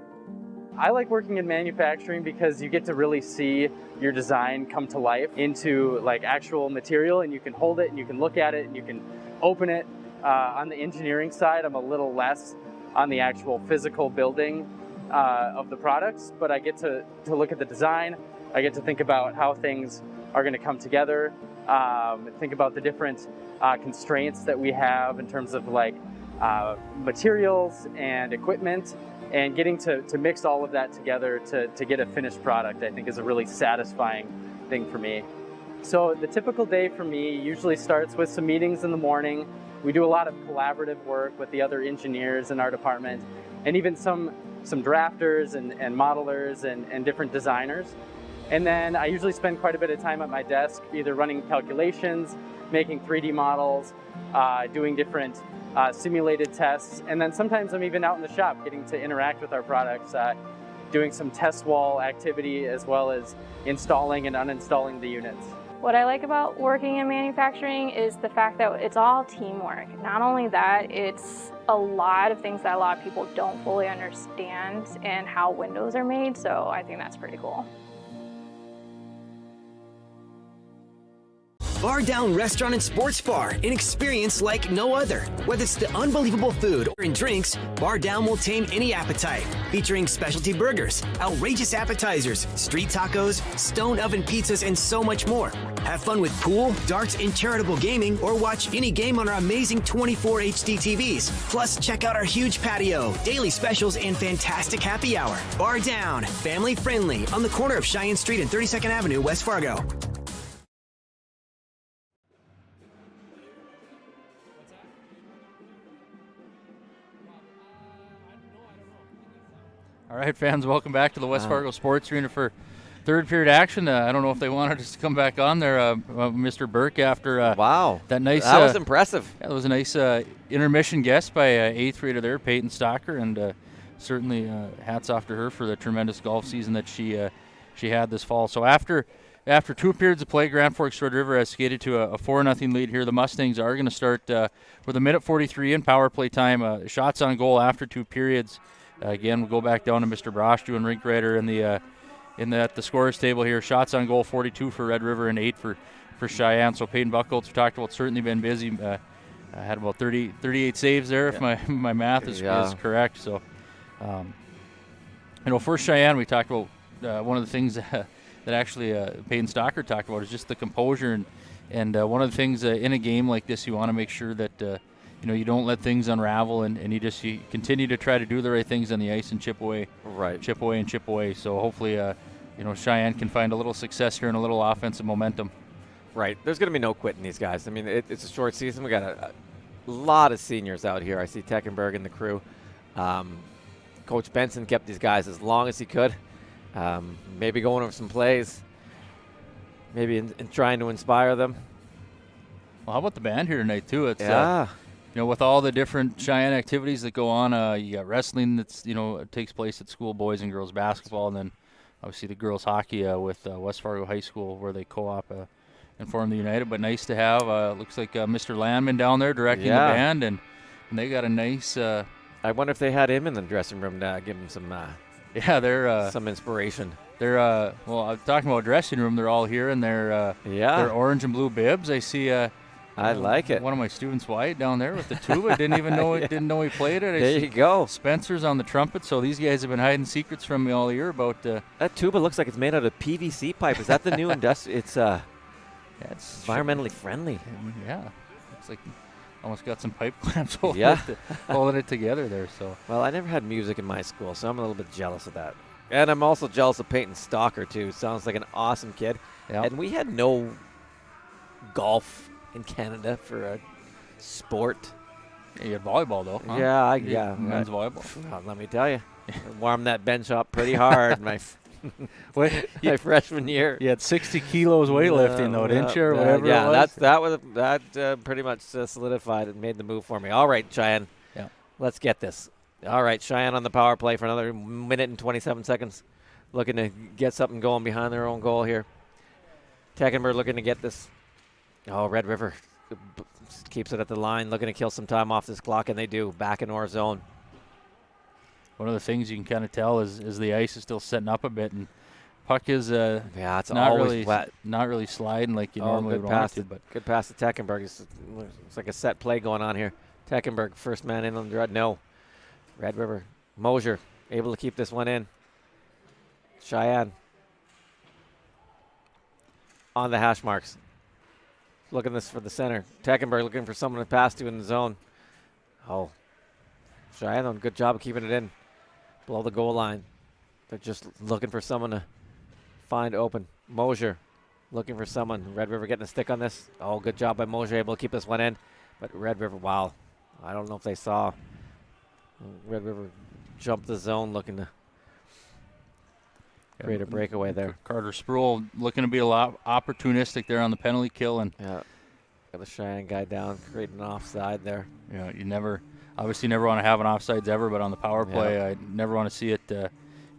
I like working in manufacturing because you get to really see your design come to life into actual material, and you can hold it and you can look at it and you can open it. On the engineering side, I'm a little less on the actual physical building of the products, but I get to look at the design. I get to think about how things are going to come together, think about the different constraints that we have in terms of materials and equipment, and getting to mix all of that together to get a finished product, I think, is a really satisfying thing for me. So the typical day for me usually starts with some meetings in the morning. We do a lot of collaborative work with the other engineers in our department, and even some drafters and modelers and different designers. And then I usually spend quite a bit of time at my desk, either running calculations, making 3D models, doing different simulated tests, and then sometimes I'm even out in the shop getting to interact with our products, doing some test wall activity as well as installing and uninstalling the units. What I like about working in manufacturing is the fact that it's all teamwork. Not only that, it's a lot of things that a lot of people don't fully understand and how windows are made, so I think that's pretty cool. Bar Down Restaurant and Sports Bar, an experience like no other. Whether it's the unbelievable food or in drinks, Bar Down will tame any appetite. Featuring specialty burgers, outrageous appetizers, street tacos, stone oven pizzas, and so much more. Have fun with pool, darts, and charitable gaming, or watch any game on our amazing 24 HD TVs. Plus, check out our huge patio, daily specials, and fantastic happy hour. Bar Down, family friendly, on the corner of Cheyenne Street and 32nd Avenue, West Fargo. All right, fans, welcome back to the West Fargo Sports Arena for third period action. I don't know if they wanted us to come back on there, Mr. Burke, after wow, that nice. That was impressive. Yeah, it was a nice intermission guest by eighth grader there, Peyton Stocker, and certainly hats off to her for the tremendous golf season that she had this fall. So after 2 periods of play, Grand Forks Red River has skated to a 4-0 lead here. The Mustangs are going to start with a minute 43 in power play time. Shots on goal after 2 periods. Again, we'll go back down to Mr. Brosh doing rink writer in the scorers table here. Shots on goal, 42 for Red River and 8 for Sheyenne. So Peyton Buchholz, we talked about, certainly been busy. Had about 38 saves there, if my math is correct. So, for Sheyenne, we talked about one of the things that actually Peyton Stocker talked about is just the composure, and one of the things in a game like this, you want to make sure that you don't let things unravel, and you continue to try to do the right things on the ice and chip away. So hopefully, Sheyenne can find a little success here and a little offensive momentum. Right. There's going to be no quitting these guys. I mean, it's a short season. We got a lot of seniors out here. I see Teckenberg and the crew. Coach Benson kept these guys as long as he could. Maybe going over some plays. Maybe in trying to inspire them. Well, how about the band here tonight too? It's with all the different Cheyenne activities that go on, you got wrestling that's takes place at school, boys and girls basketball, and then obviously the girls hockey with West Fargo High School, where they co-op and form the United. But nice to have. Looks like Mr. Landman down there directing the band, and they got a nice. I wonder if they had him in the dressing room to give him some. They're some inspiration. They're I'm talking about dressing room. They're all here in their their orange and blue bibs. I see. I like it. One of my students, Wyatt, down there with the tuba. Didn't know he played it. There you go. Spencer's on the trumpet. So these guys have been hiding secrets from me all year about. That tuba looks like it's made out of PVC pipe. Is that the new industrial? It's environmentally friendly. Yeah, looks like almost got some pipe clamps holding it together there. So. Well, I never had music in my school, so I'm a little bit jealous of that. And I'm also jealous of Peyton Stocker too. Sounds like an awesome kid. Yep. And we had no golf in Canada for a sport. Yeah, you had volleyball though. Huh? Yeah. Men's volleyball. Well, let me tell you, warmed that bench up pretty hard my freshman year. You had 60 kilos weightlifting though, didn't you? Or whatever. Yeah, that pretty much solidified and made the move for me. All right, Cheyenne. Yeah. Let's get this. All right, Cheyenne on the power play for another minute and 27 seconds, looking to get something going behind their own goal here. Teckenberg looking to get this. Oh, Red River keeps it at the line, looking to kill some time off this clock, and they do. Back in our zone. One of the things you can kind of tell is the ice is still setting up a bit, and puck is it's not always really wet. Not really sliding like you normally would want it to. But good pass to Teckenberg. It's like a set play going on here. Teckenberg, first man in on the red. No. Red River. Mosier able to keep this one in. Sheyenne on the hash marks. Looking this for the center. Teckenberg looking for someone to pass to in the zone. Oh, Sheyenne done a good job of keeping it in below the goal line. They're just looking for someone to find open. Mosier looking for someone. Red River getting a stick on this. Oh, good job by Mosier, able to keep this one in. But Red River, wow. I don't know if they saw Red River jump the zone looking to create a breakaway there. Carter Sproul looking to be a lot opportunistic there on the penalty kill. And yeah, got the Sheyenne guy down, creating an offside there. Yeah, you never want to have an offsides ever, but on the power play, I never want to see it.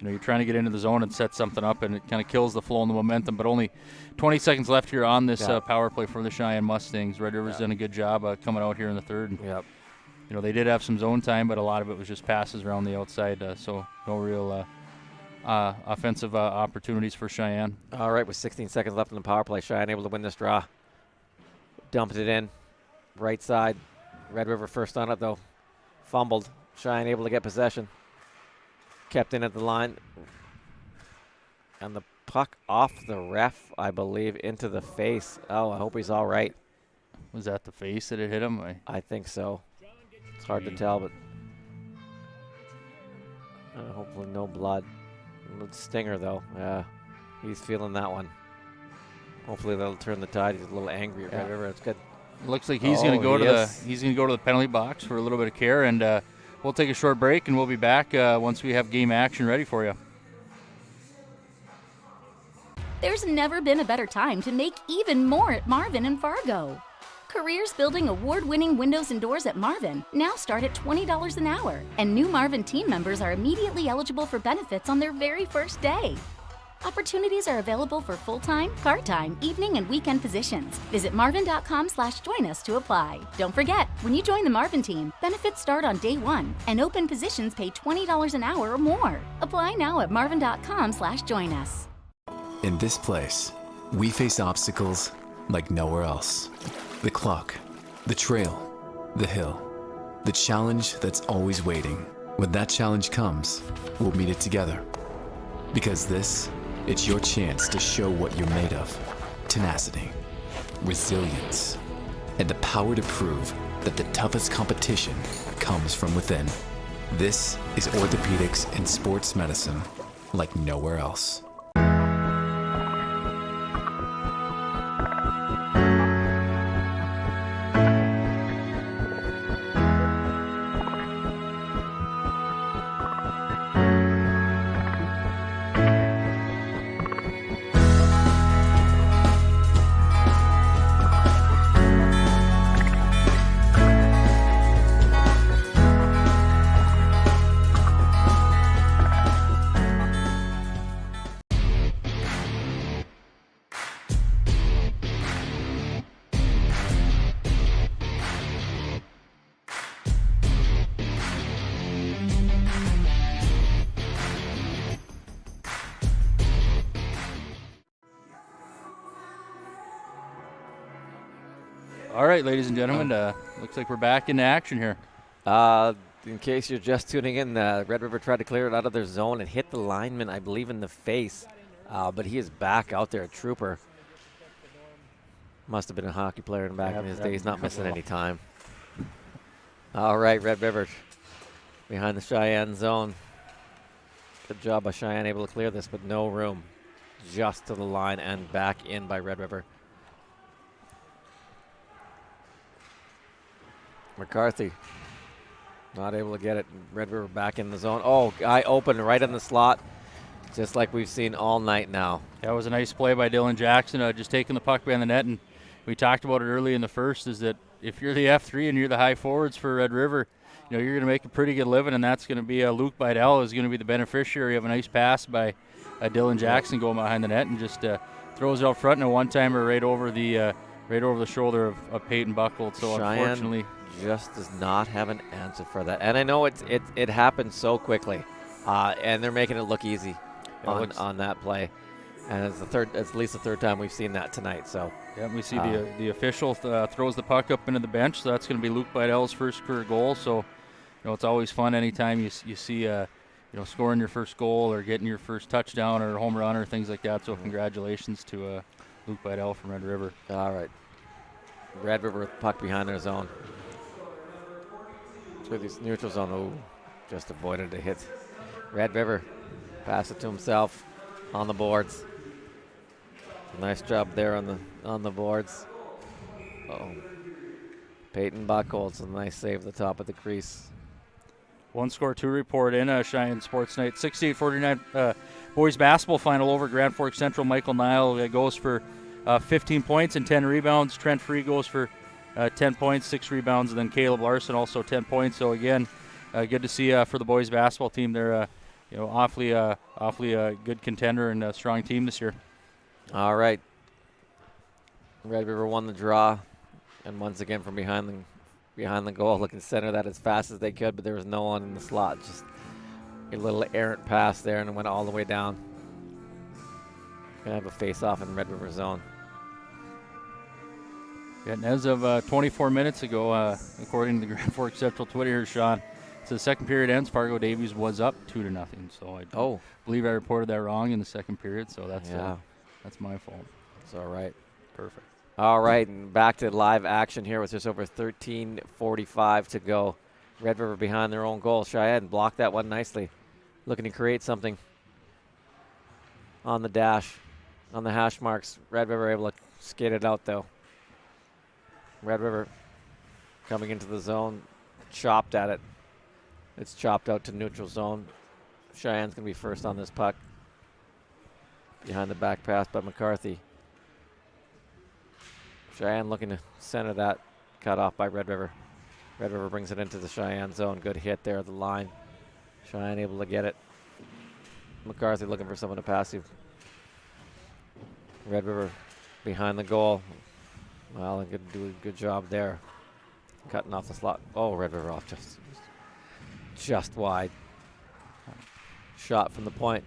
You're trying to get into the zone and set something up, and it kind of kills the flow and the momentum. But only 20 seconds left here on this power play for the Sheyenne Mustangs. Red River's done a good job coming out here in the third. Yep. They did have some zone time, but a lot of it was just passes around the outside, so no real offensive opportunities for Sheyenne. All right, with 16 seconds left in the power play, Sheyenne able to win this draw. Dumped it in, right side. Red River first on it, though. Fumbled. Sheyenne able to get possession. Kept in at the line. And the puck off the ref, I believe, into the face. Oh, I hope he's all right. Was that the face that it hit him? I think so. It's hard to tell, but hopefully no blood. A little stinger, though. Yeah, he's feeling that one. Hopefully that'll turn the tide. He's a little angry at Red River. It's good. Looks like he's going to go to the penalty box for a little bit of care, and we'll take a short break, and we'll be back once we have game action ready for you. There's never been a better time to make even more at Marvin and Fargo. Careers building award-winning windows and doors at Marvin now start at $20 an hour, and new Marvin team members are immediately eligible for benefits on their very first day. Opportunities are available for full-time, part-time, evening, and weekend positions. Visit marvin.com/join us to apply. Don't forget, when you join the Marvin team, benefits start on day one, and open positions pay $20 an hour or more. Apply now at marvin.com/join us. In this place, we face obstacles like nowhere else. The clock, the trail, the hill, the challenge that's always waiting. When that challenge comes, we'll meet it together. Because it's your chance to show what you're made of. Tenacity, resilience, and the power to prove that the toughest competition comes from within. This is orthopedics and sports medicine like nowhere else. All right, ladies and gentlemen, looks like we're back into action here. In case you're just tuning in, Red River tried to clear it out of their zone and hit the lineman, I believe, in the face. But he is back out there, a trooper. Must have been a hockey player back in his day. He's not missing any time. All right, Red River behind the Sheyenne zone. Good job by Sheyenne, able to clear this, but no room. Just to the line and back in by Red River. McCarthy not able to get it. Red River back in the zone. Oh, guy open right in the slot, just like we've seen all night now. That was a nice play by Dylan Jackson, just taking the puck behind the net. And we talked about it early in the first, is that if you're the F3 and you're the high forwards for Red River, you're going to make a pretty good living, and that's going to be Luke Bidell is going to be the beneficiary of a nice pass by Dylan Jackson going behind the net and just throws it out front and a one-timer right over the shoulder of Peyton Buckle. So Sheyenne unfortunately, just does not have an answer for that. And I know it happened so quickly, and they're making it look easy on that play. And it's at least the third time we've seen that tonight. So yeah, we see the official throws the puck up into the bench. So that's going to be Luke Bidell's first career goal. So it's always fun anytime you see scoring your first goal or getting your first touchdown or home run or things like that. So congratulations to Luke Bidell from Red River. All right, Red River with the puck behind their zone. So through this neutral zone. Oh, just avoided a hit. Red River pass it to himself on the boards. Nice job there on the boards. Oh, Peyton Buckholz, a nice save at the top of the crease. 1-score-2 report in Cheyenne Sports Night. 68-49 boys basketball final over Grand Forks Central. Michael Nile goes for 15 points and 10 rebounds. Trent Free goes for 10 points, 6 rebounds, and then Caleb Larson also 10 points. So again, good to see for the boys basketball team. They're awfully good contender and a strong team this year. All right. Red River won the draw, and once again from behind the goal, looking to center that as fast as they could, but there was no one in the slot. Just a little errant pass there, and it went all the way down. Gonna have a face-off in Red River zone. Yeah, and as of 24 minutes ago, according to the Grand Forks Central Twitter here, Sean, so the second period ends. Fargo Davies was up 2-0. So I believe I reported that wrong in the second period. So that's my fault. It's all right. Perfect. All right, and back to live action here with just over 13:45 to go. Red River behind their own goal. Sheyenne blocked that one nicely. Looking to create something on the dash, on the hash marks. Red River able to skate it out, though. Red River coming into the zone, chopped at it. It's chopped out to neutral zone. Cheyenne's going to be first on this puck. Behind the back pass by McCarthy. Cheyenne looking to center that, cut off by Red River. Red River brings it into the Cheyenne zone. Good hit there at the line. Cheyenne able to get it. McCarthy looking for someone to pass you. Red River behind the goal. Well, they could do a good job there. Cutting off the slot. Oh, Red River off just wide. Shot from the point.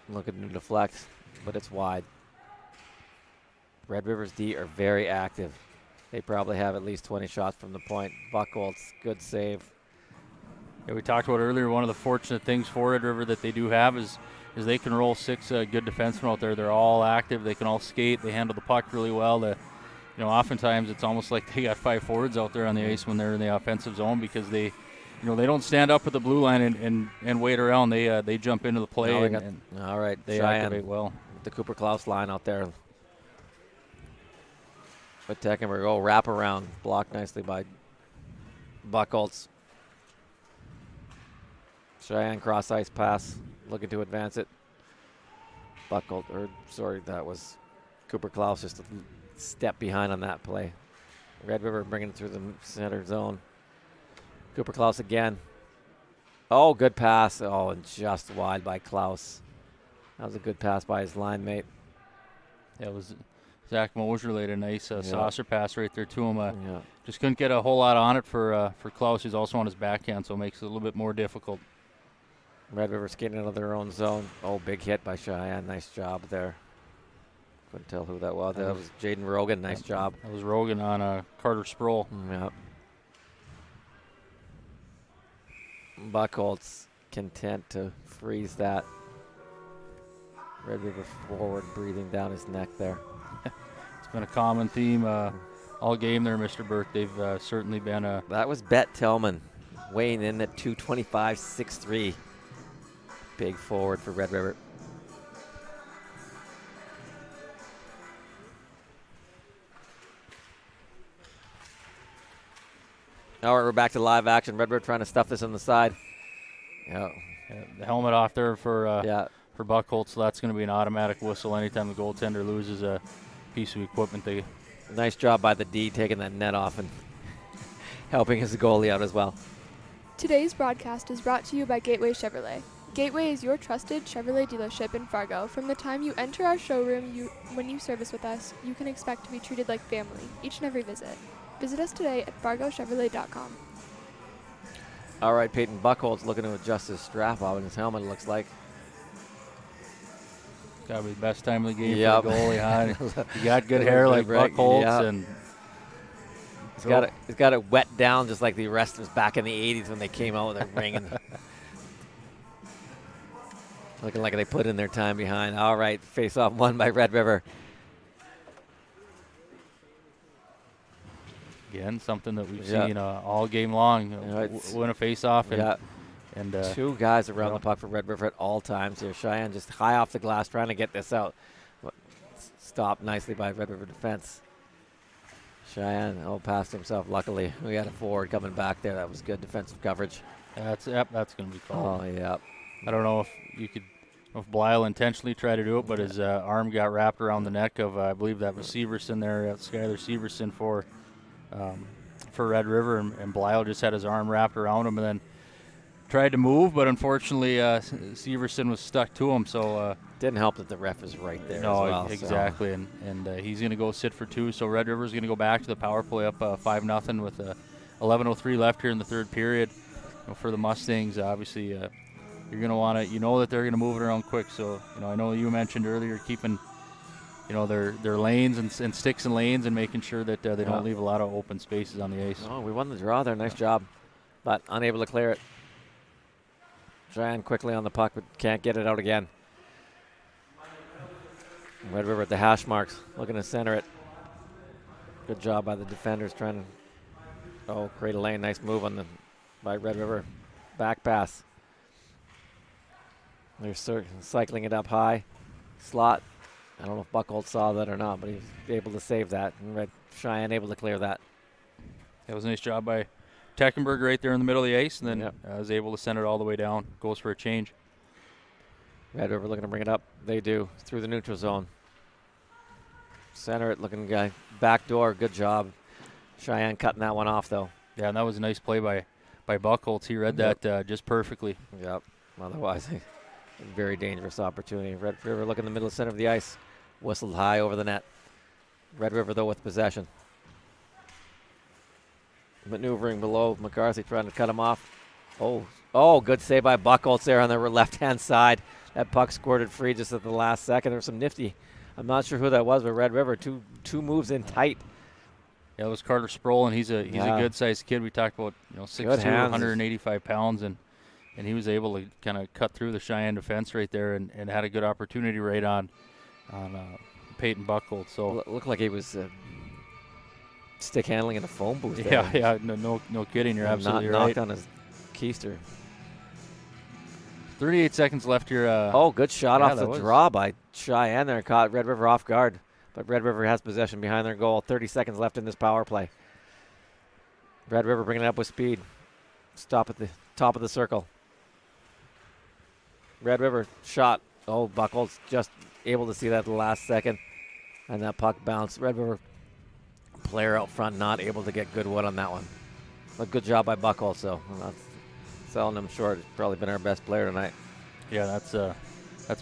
Looking to deflect, but it's wide. Red River's D are very active. They probably have at least 20 shots from the point. Buckholz, good save. Yeah, we talked about earlier, one of the fortunate things for Red River that they do have is they can roll 6 good defensemen out there. They're all active. They can all skate. They handle the puck really well. Oftentimes it's almost like they got 5 forwards out there on the ice when they're in the offensive zone because they don't stand up at the blue line and wait around. They jump into the play all right. They Cheyenne, activate well. The Cooper Klaus line out there. But Teckenberg, wrap around, blocked nicely by Buckholz. Cheyenne cross ice pass, looking to advance it. That was Cooper Klaus, just a step behind on that play. Red River bringing it through the center zone. Cooper Klaus again. Oh, good pass. Oh, and just wide by Klaus. That was a good pass by his line mate. Yeah, it was Zach Moser laid a nice saucer pass right there to him. Just couldn't get a whole lot on it for Klaus, who's also on his backhand, so it makes it a little bit more difficult. Red River skating out of their own zone. Oh, big hit by Cheyenne. Nice job there. Couldn't tell who that was. That was Jaden Rogan. Nice job. That was Rogan on Carter Sproul. Buckholz content to freeze that. Red River forward breathing down his neck there. It's been a common theme all game there, Mr. Burke. They've certainly been a... That was Bet Tillman weighing in at 225, 6'3". Big forward for Red River. All right, we're back to live action. Red River trying to stuff this on the side. The helmet off there for Buckholz, so that's going to be an automatic whistle anytime the goaltender loses a piece of equipment. Nice job by the D taking that net off and helping his goalie out as well. Today's broadcast is brought to you by Gateway Chevrolet. Gateway is your trusted Chevrolet dealership in Fargo. From the time you enter our showroom, when you service with us, you can expect to be treated like family each and every visit. Visit us today at fargochevrolet.com. All right, Peyton Buckholz looking to adjust his strap on his helmet, it looks like. Got to be the best time of the game for the goalie, huh? You got good hair like Buckholz, and he's got it wet down just like the wrestlers back in the 80s when they came out with their ring. And looking like they put in their time behind. All right, face-off won by Red River. Again, something that we've seen all game long. Win a face-off. And 2 guys around the puck for Red River at all times here. Sheyenne just high off the glass trying to get this out. But stopped nicely by Red River defense. Sheyenne passed himself. Luckily, we had a forward coming back there. That was good defensive coverage. That's going to be called. Oh, yeah. I don't know if Blyle intentionally tried to do it, but his arm got wrapped around the neck of, I believe that was Severson there, Skylar Severson for Red River, and Blyle just had his arm wrapped around him and then tried to move, but unfortunately Severson was stuck to him. So didn't help that the ref is right there. No, as well, exactly, so. and he's going to go sit for 2. So Red River's going to go back to the power play up 5-0 with 11:03 left here in the third period. For the Mustangs, obviously, you're going to want to, that they're going to move it around quick. So I know you mentioned earlier keeping, their lanes and sticks and lanes and making sure that they don't leave a lot of open spaces on the ice. Oh, we won the draw there. Nice job, but unable to clear it. Sheyenne quickly on the puck, but can't get it out again. Red River at the hash marks, looking to center it. Good job by the defenders trying to create a lane. Nice move by Red River. Back pass. They're cycling it up high. Slot. I don't know if Buckhold saw that or not, but he's able to save that. And Sheyenne able to clear that. That was a nice job by Teckenberg right there in the middle of the ice, and then was able to send it all the way down. Goes for a change. Red River looking to bring it up. They do. Through the neutral zone. Center it, looking guy. Back door, good job. Sheyenne cutting that one off, though. Yeah, and that was a nice play by Buckholtz. He read that just perfectly. Yep. Otherwise, a very dangerous opportunity. Red River looking in the middle of center of the ice. Whistled high over the net. Red River, though, with possession. Maneuvering below. McCarthy trying to cut him off. Oh, good save by Buckholtz there on the left-hand side. That puck squirted free just at the last second. There was some nifty. I'm not sure who that was, but Red River, two moves in tight. Yeah, it was Carter Sproul, and he's a good-sized kid. We talked about 6'2", 185 pounds, and he was able to kind of cut through the Sheyenne defense right there and had a good opportunity right on Peyton Buckholtz. So it looked like he was stick handling in a phone booth. Yeah, no kidding. You're absolutely right. Knocked on his keister. 38 seconds left here. Good shot off the draw by Sheyenne there. Caught Red River off guard. But Red River has possession behind their goal. 30 seconds left in this power play. Red River bringing it up with speed. Stop at the top of the circle. Red River shot. Buckholtz just able to see that at the last second. And that puck bounced. Red River player out front not able to get good wood on that one. But good job by Buckholtz, though. Not selling him short. He's probably been our best player tonight. Yeah, that's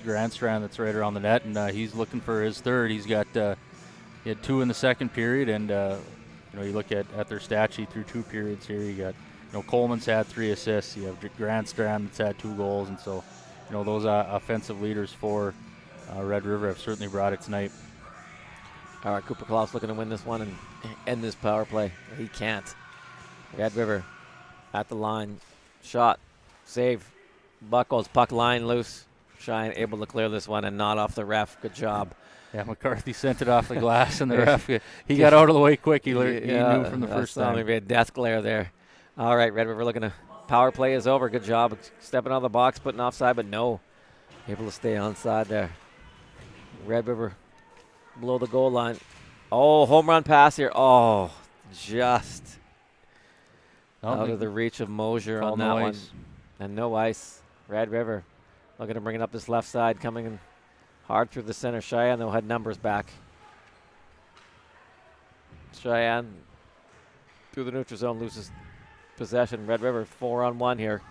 Grandstrand that's right around the net, and he's looking for his third. He's got he had 2 in the second period, and you look at their stat sheet through 2 periods here. You got Coleman's had 3 assists. You have Grandstrand that's had 2 goals, and so those offensive leaders for Red River have certainly brought it tonight. All right, Cooper Klaus looking to win this one and end this power play. He can't. Red River at the line. Shot. Save. Buckholtz puck line loose. Sheyenne able to clear this one and not off the ref. Good job. Yeah, McCarthy sent it off the glass, and the ref, he got out of the way quick. He knew from the first time. Maybe a death glare there. All right, Red River looking to power play is over. Good job stepping on the box, putting offside, but no. Able to stay onside there. Red River below the goal line. Home run pass here. Just out of the reach of Mosier on that one. And no ice. Red River looking to bring it up this left side, coming in hard through the center. Sheyenne, though, had numbers back. Sheyenne through the neutral zone loses possession. Red River 4-on-1 here.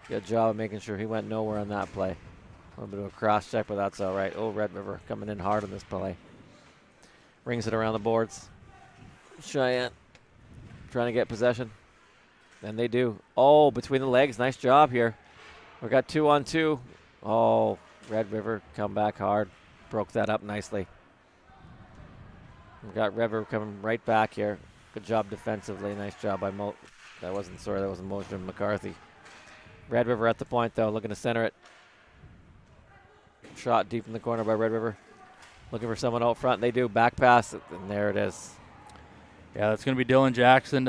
Good job of making sure he went nowhere on that play. A little bit of a cross check, but that's all right. Red River coming in hard on this play. Rings it around the boards. Sheyenne trying to get possession. And they do. Between the legs. Nice job here. We got 2-on-2. Red River come back hard. Broke that up nicely. We got Red River coming right back here. Good job defensively. Nice job by that wasn't Mosier, McCarthy. Red River at the point, though, looking to center it. Shot deep in the corner by Red River. Looking for someone out front. They do. Back pass, and there it is. Yeah, that's going to be Dylan Jackson.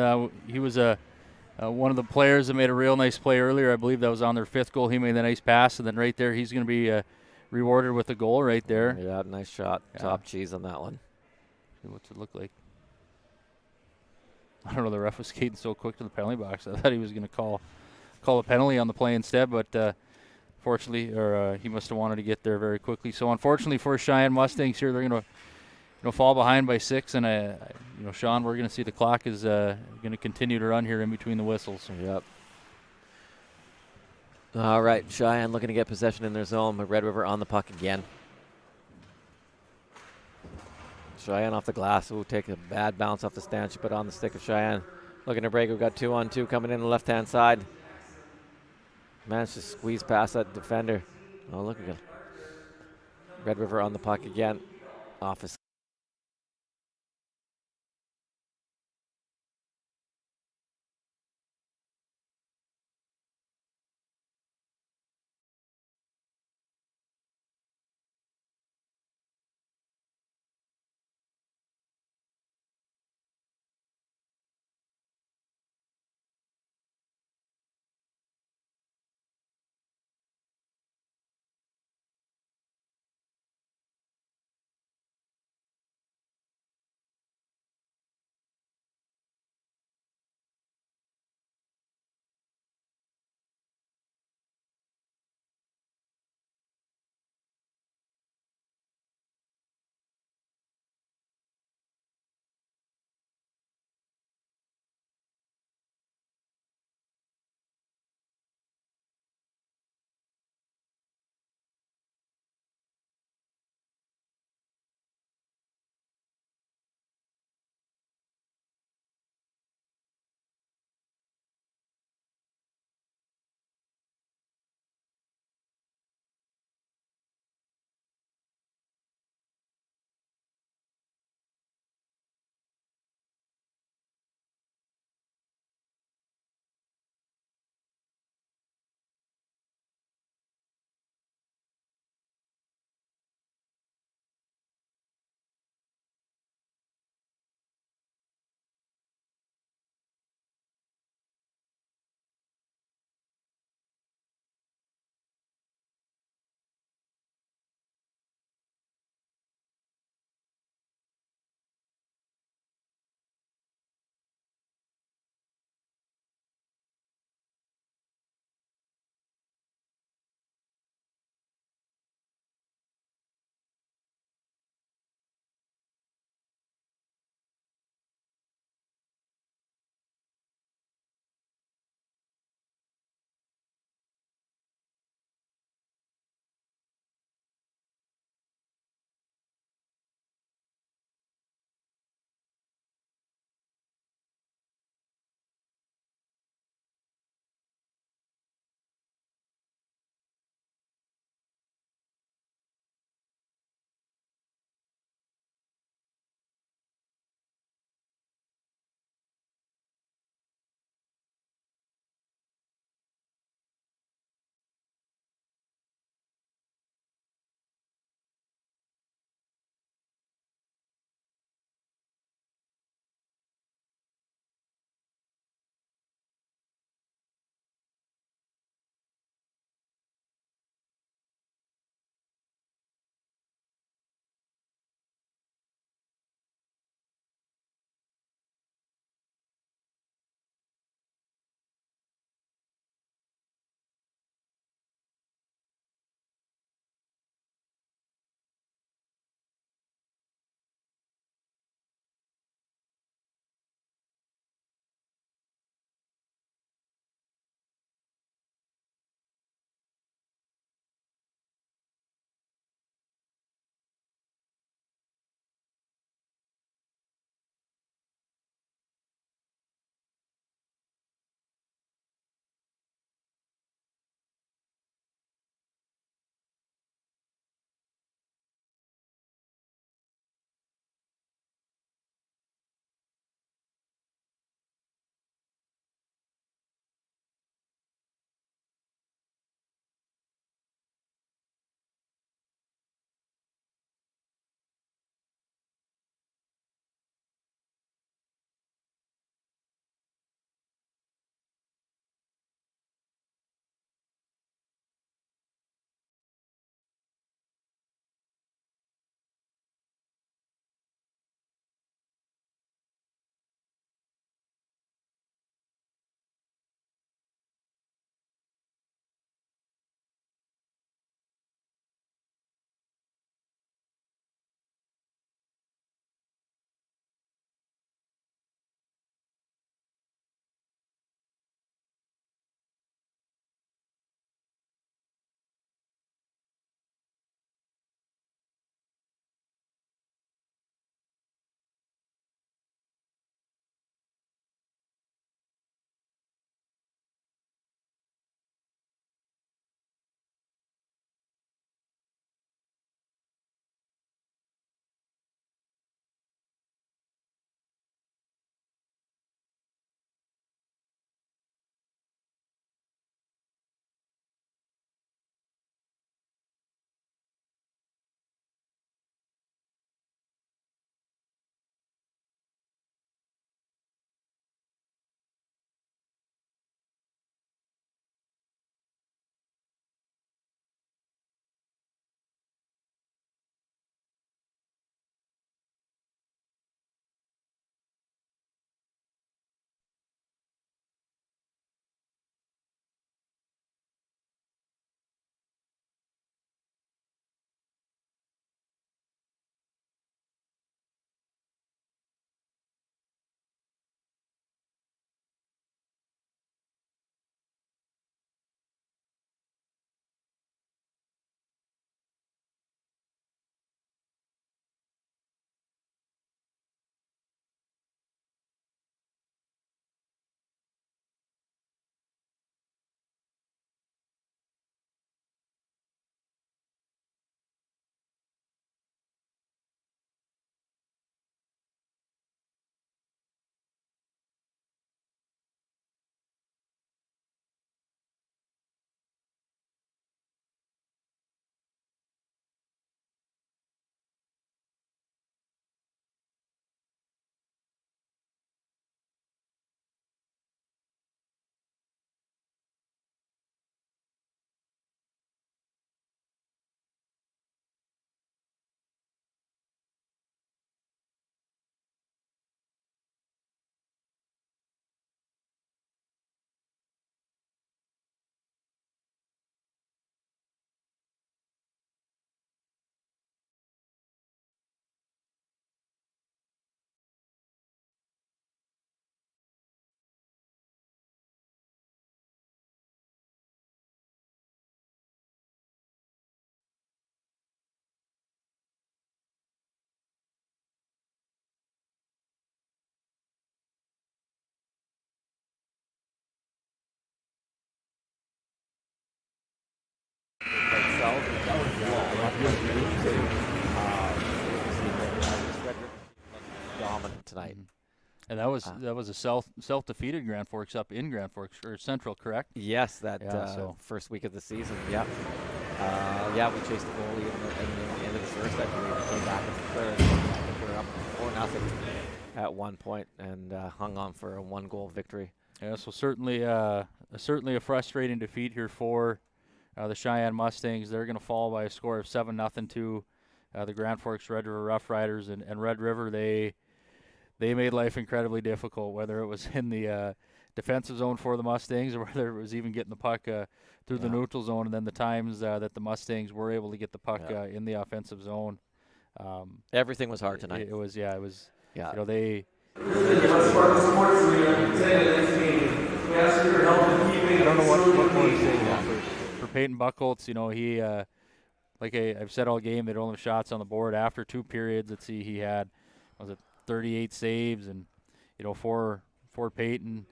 He was one of the players that made a real nice play earlier. I believe that was on their 5th goal. He made the nice pass, and then right there he's going to be rewarded with a goal right there. Yeah, nice shot. Yeah. Top cheese on that one. What's it look like? I don't know. The ref was skating so quick to the penalty box. I thought he was going to call a penalty on the play instead, but fortunately, he must have wanted to get there very quickly. So unfortunately for Sheyenne Mustangs here, they're going to fall behind by 6, and Sean, we're going to see the clock is going to continue to run here in between the whistles. Yep. All right, Sheyenne looking to get possession in their zone, but Red River on the puck again. Sheyenne off the glass. Ooh, take a bad bounce off the stanch, but on the stick of Sheyenne. Looking to break. We've got 2-on-2 coming in the left-hand side. Managed to squeeze past that defender. Oh, look again. Red River on the puck again. Off his tonight. And that was a self-defeated Grand Forks up in Grand Forks, or Central, correct? Yes, first week of the season. Yeah. We chased the goalie in the end of the first. I believe we came back in the third. I think we were up 4-0 at one point and hung on for a 1-goal victory. Yeah, so certainly a frustrating defeat here for the Sheyenne Mustangs. They're going to fall by a score of 7-0 to the Grand Forks Red River Roughriders. And Red River, they made life incredibly difficult, whether it was in the defensive zone for the Mustangs or whether it was even getting the puck through the neutral zone, and then the times that the Mustangs were able to get the puck in the offensive zone. Everything was hard tonight. It was. You know, I don't know what more to say for Peyton Buchholz. You know, he like I've said all game, they don't have shots on the board. After 2 periods, let's see, he had 38 saves, and for Peyton,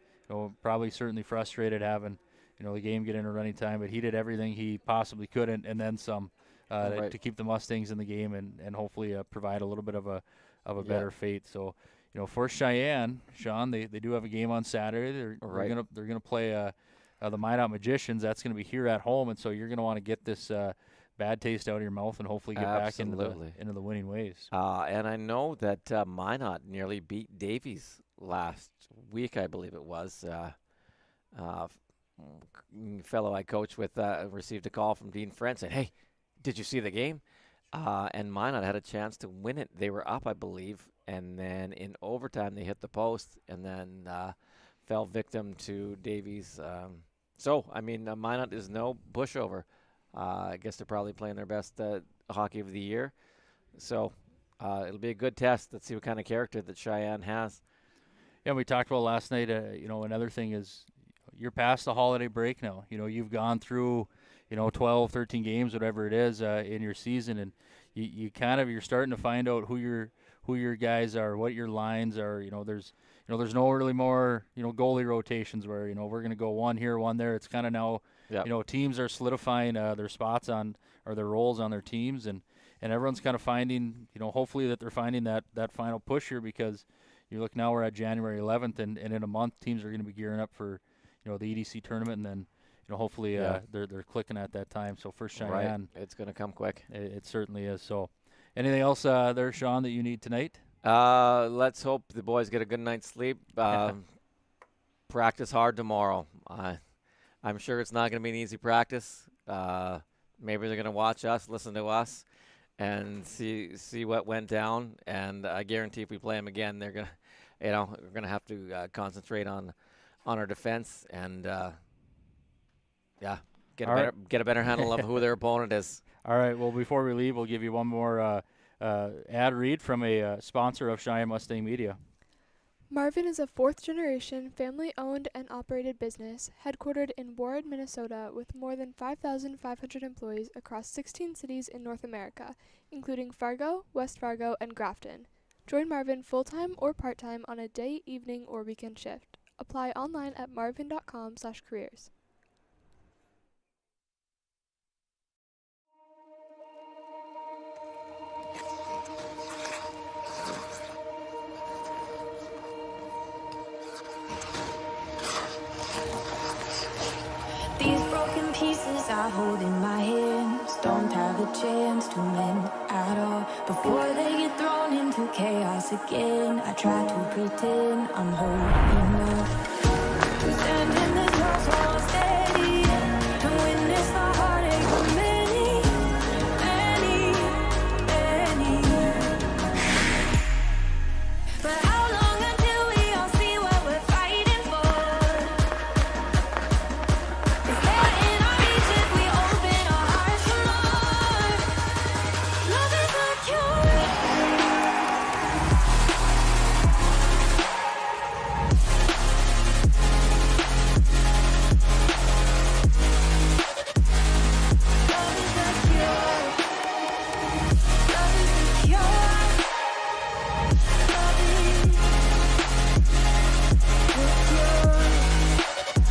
probably certainly frustrated having the game get into running time, but he did everything he possibly could and then some to keep the Mustangs in the game and hopefully provide a little bit of a better fate. So for Sheyenne, Sean, they do have a game on Saturday. They're gonna play the Minot Magicians. That's gonna be here at home, and so you're gonna want to get this bad taste out of your mouth and hopefully get back into the winning ways. And I know that Minot nearly beat Davies last week, I believe it was. Fellow I coach with received a call from Dean Friend saying, "Hey, did you see the game?" And Minot had a chance to win it. They were up, I believe, and then in overtime they hit the post and then fell victim to Davies. Minot is no pushover. I guess they're probably playing their best hockey of the year. So it'll be a good test. Let's see what kind of character that Sheyenne has. Yeah, we talked about last night, another thing is you're past the holiday break now. You've gone through, 12, 13 games, whatever it is, in your season, and you're starting to find out who your guys are, what your lines are. There's no really more, goalie rotations where, we're going to go one here, one there. It's kind of now, teams are solidifying their spots on or their roles on their teams, and everyone's kind of finding, hopefully that they're finding that final push here, because you look now we're at January 11th, and in a month teams are going to be gearing up for, the EDC tournament, and then, hopefully they're clicking at that time. So for Sheyenne, it's going to come quick. It certainly is. So anything else there, Sean, that you need tonight? Let's hope the boys get a good night's sleep. Practice hard tomorrow. I'm sure it's not going to be an easy practice. Maybe they're going to watch us, listen to us, and see what went down. And I guarantee if we play them again, they're going to, we're going to have to concentrate on our defense and get a better handle of who their opponent is. All right. Well, before we leave, we'll give you one more ad read from a sponsor of Sheyenne Mustang Media. Marvin is a 4th-generation, family-owned and operated business headquartered in Warren, Minnesota, with more than 5,500 employees across 16 cities in North America, including Fargo, West Fargo, and Grafton. Join Marvin full-time or part-time on a day, evening, or weekend shift. Apply online at marvin.com/careers. These broken pieces I hold in my hands don't have a chance to mend at all. Before they get thrown into chaos again, I try to pretend I'm holding up. To stand in this house while steady.